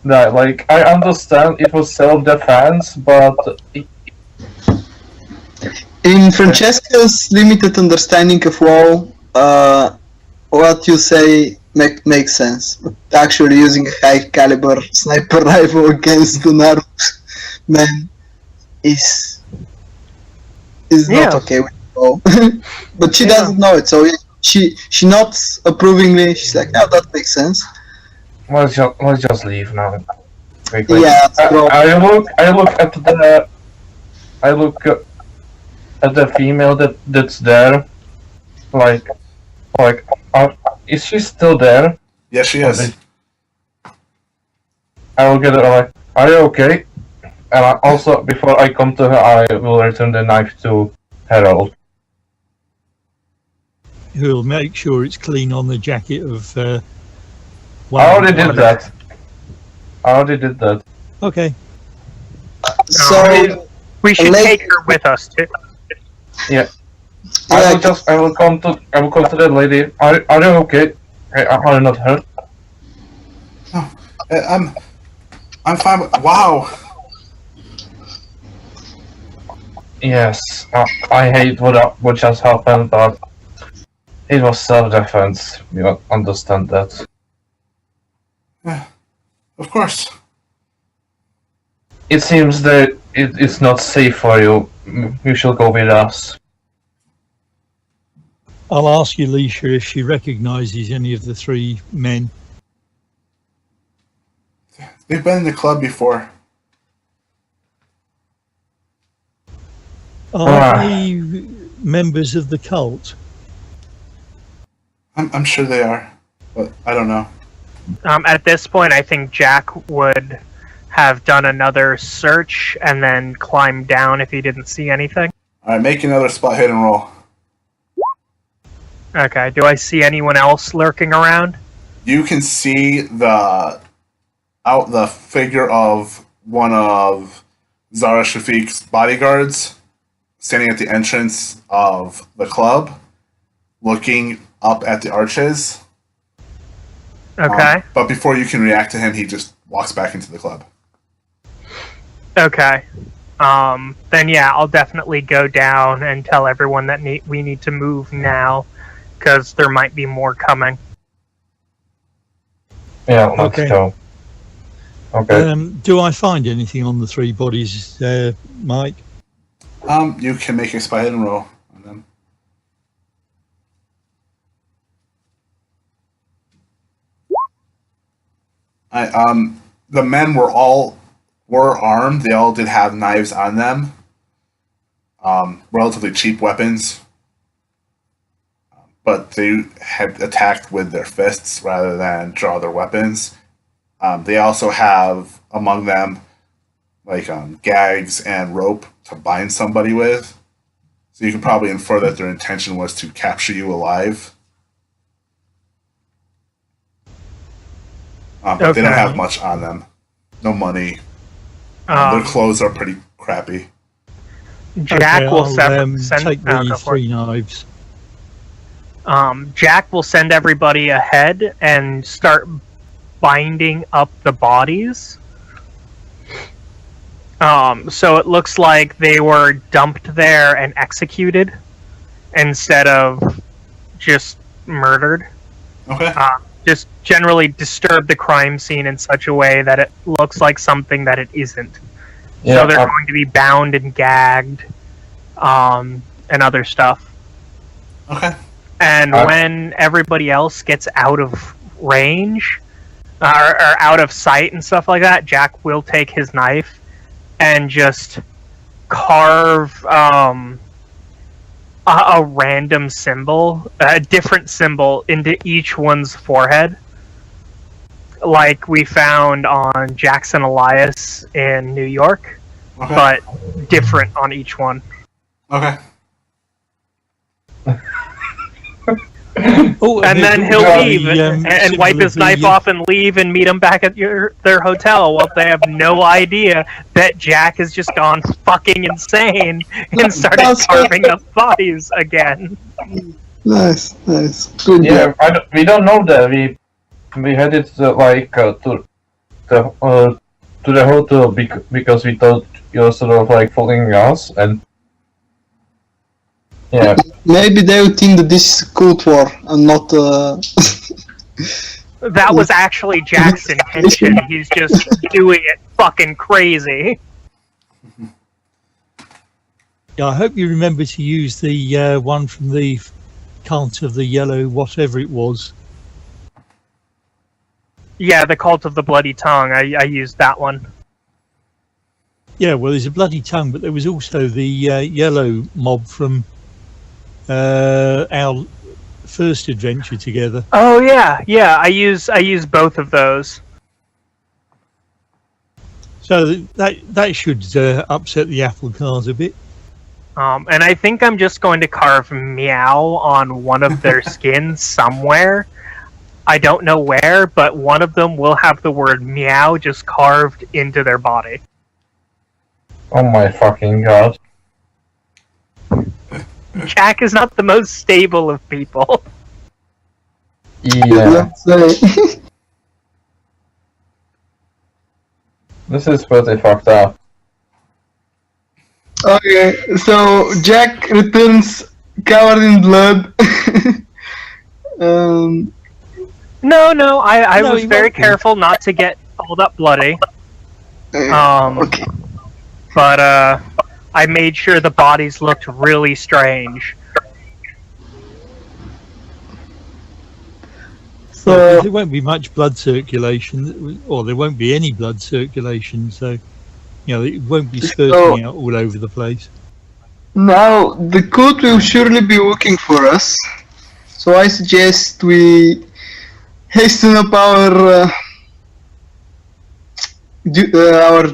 C: Like, I understand it was self-defense, but
E: In Francesca's limited understanding of WoW, what you say makes sense. But actually using a high caliber sniper rifle against an armed man is not okay with WoW. But she doesn't know it, so she nods approvingly. She's like, "No, that makes sense."
C: let's just leave now. Quickly.
E: Yeah,
C: I look at the female that's there. Like, is she still there?
A: Yes, she is.
C: I will get her like, are you okay? And also, before I come to her, I will return the knife to Harold.
D: Who'll make sure it's clean on the jacket of.
C: I already did that.
D: Okay.
E: So
B: We should
E: Like-
B: take her with us too.
C: I will come to that lady. Are you okay? Are you not hurt?
A: I'm fine. Wow.
C: Yes. I hate what just happened, but it was self-defense. You understand that?
A: Yeah, of course.
C: It seems that it's not safe for you. You should go with us.
D: I'll ask Yaleesha if she recognises any of the three men.
A: They've been in the club before.
D: Are they members of the cult?
A: I'm sure they are, but I don't know.
B: At this point, I think Jack would have done another search and then climbed down if he didn't see anything.
A: All right, make another spot hidden roll.
B: Okay, do I see anyone else lurking around?
A: You can see the figure of one of Zahra Shafik's bodyguards standing at the entrance of the club, looking up at the arches.
B: Okay.
A: But before you can react to him, he just walks back into the club.
B: Okay. Then yeah, I'll definitely go down and tell everyone that we need to move now, because there might be more coming.
C: Yeah, let's
D: Okay.
C: go. Okay.
D: Do I find anything on the three bodies, Mike?
A: You can make a spot hidden roll on them. The men were armed. They all did have knives on them. Relatively cheap weapons. But they had attacked with their fists rather than draw their weapons. They also have among them like gags and rope to bind somebody with. So you can probably infer that their intention was to capture you alive. But they don't
B: Okay.
A: have much on them. No money. Their clothes are pretty crappy.
B: Jack
D: Okay,
B: will
D: I'll,
B: send.
D: take
B: oh,
D: the
B: go for it.
D: three knives.
B: Jack will send everybody ahead and start binding up the bodies. So it looks like they were dumped there and executed instead of just murdered.
A: Okay.
B: Just generally disturb the crime scene in such a way that it looks like something that it isn't.
C: Yeah,
B: So they're going to be bound and gagged, and other stuff.
A: Okay.
B: And when everybody else gets out of range, or out of sight and stuff like that, Jack will take his knife and just carve a random symbol, a different symbol, into each one's forehead. Like we found on Jackson Elias in New York,
A: Okay.
B: but different on each one.
A: Okay.
D: Oh,
B: And then he'll leave and wipe his knife off and leave and meet him back at their hotel while they have no idea that Jack has just gone fucking insane and started
E: That's
B: carving up bodies again.
E: Nice. Good.
C: Yeah, we don't know that. We headed to the hotel because we thought you were sort of like following us, and yeah.
E: Maybe they would think that this is a Cold War and not.
B: That was actually Jack's intention. He's just doing it fucking crazy.
D: Yeah, I hope you remember to use the one from the Cult of the Yellow, whatever it was.
B: Yeah, the Cult of the Bloody Tongue. I used that one.
D: Yeah, well, there's a bloody tongue, but there was also the yellow mob from our first adventure together.
B: Oh yeah. I use both of those.
D: So that should upset the apple cars a bit.
B: And I think I'm just going to carve meow on one of their skins somewhere. I don't know where, but one of them will have the word meow just carved into their body.
C: Oh my fucking god.
B: Jack is not the most stable of people.
C: Yeah,
E: Let's say.
C: this is pretty fucked up.
E: Okay, so Jack returns covered in blood. um,
B: No, I
D: No,
B: was
D: he
B: very
D: won't be.
B: careful not to get all up bloody.
E: okay.
B: But I made sure the bodies looked really strange.
E: So
D: There won't be much blood circulation, or there won't be any blood circulation, so it won't be spurting out all over the place.
E: now the cult will surely be looking for us. So I suggest we hasten up our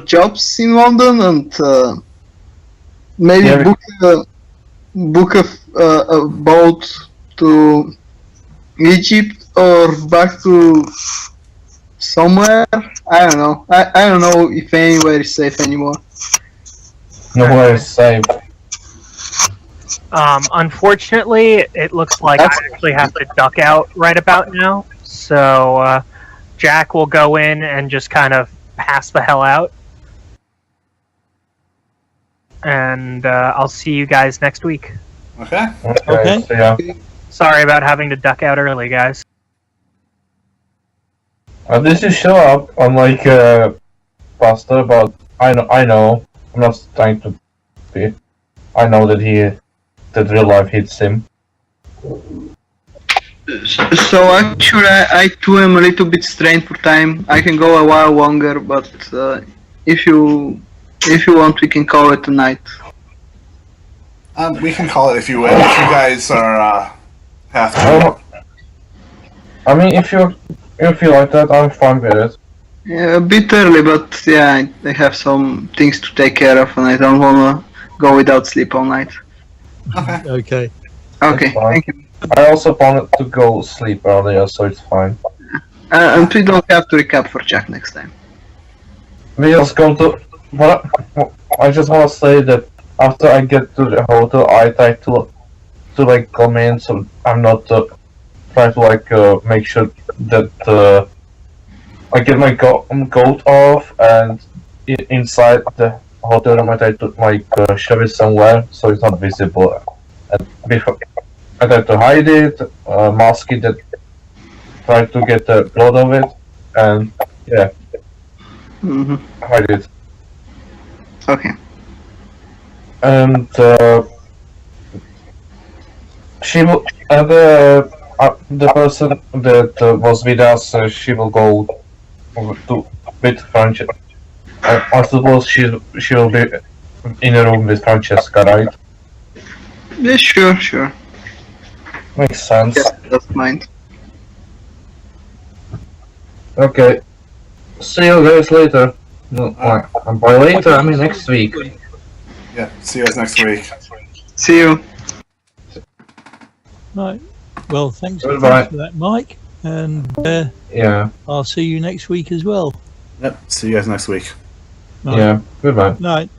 E: jobs in London and maybe
C: Yeah,
E: book a boat to Egypt or back to somewhere. I don't know. I don't know if anywhere is safe anymore.
C: Nowhere is safe.
B: Unfortunately, it looks like I actually have to duck out right about now. So Jack will go in and just kind of pass the hell out. And I'll see you guys next week.
A: Okay.
C: Okay, so yeah.
B: Sorry about having to duck out early, guys.
C: This is show up on like Buster, but I know. I'm not trying to be. I know that real life hits him.
E: So actually, I too am a little bit strained for time. I can go a while longer, but if you want, we can call it a night.
A: We can call it if you wish. If you guys are have to.
C: I mean, if you feel like that, I'm fine with it.
E: Yeah, a bit early, but yeah, I have some things to take care of, and I don't wanna go without sleep all night.
A: Okay.
D: Okay.
E: Okay,
C: fine.
E: thank you.
C: I also wanted to go sleep earlier, so it's fine.
E: And we don't have to recap for Jack next time.
C: We just go to. What? I just want to say that after I get to the hotel, I try to like come in, so I'm not try to like make sure that I get my coat off, and inside the hotel room I try to like shove it somewhere so it's not visible. And before I try to hide it, mask it, try to get the blood of it, and yeah, hide it.
E: Okay.
C: And she will, the person that was with us, she will go to with Francesca. I suppose she will be in a room with Francesca, right?
E: Yeah, sure.
C: Makes sense.
E: Yes, that's mine.
C: Okay. See you guys later. No, and by later, I mean next week.
A: Yeah. See you guys next week.
E: See you.
D: Right. Well, thanks for
C: Goodbye.
D: that, Mike. And
C: Yeah.
D: I'll see you next week as well.
A: Yep. See you guys next week.
D: Right.
C: Yeah. Goodbye.
D: Night.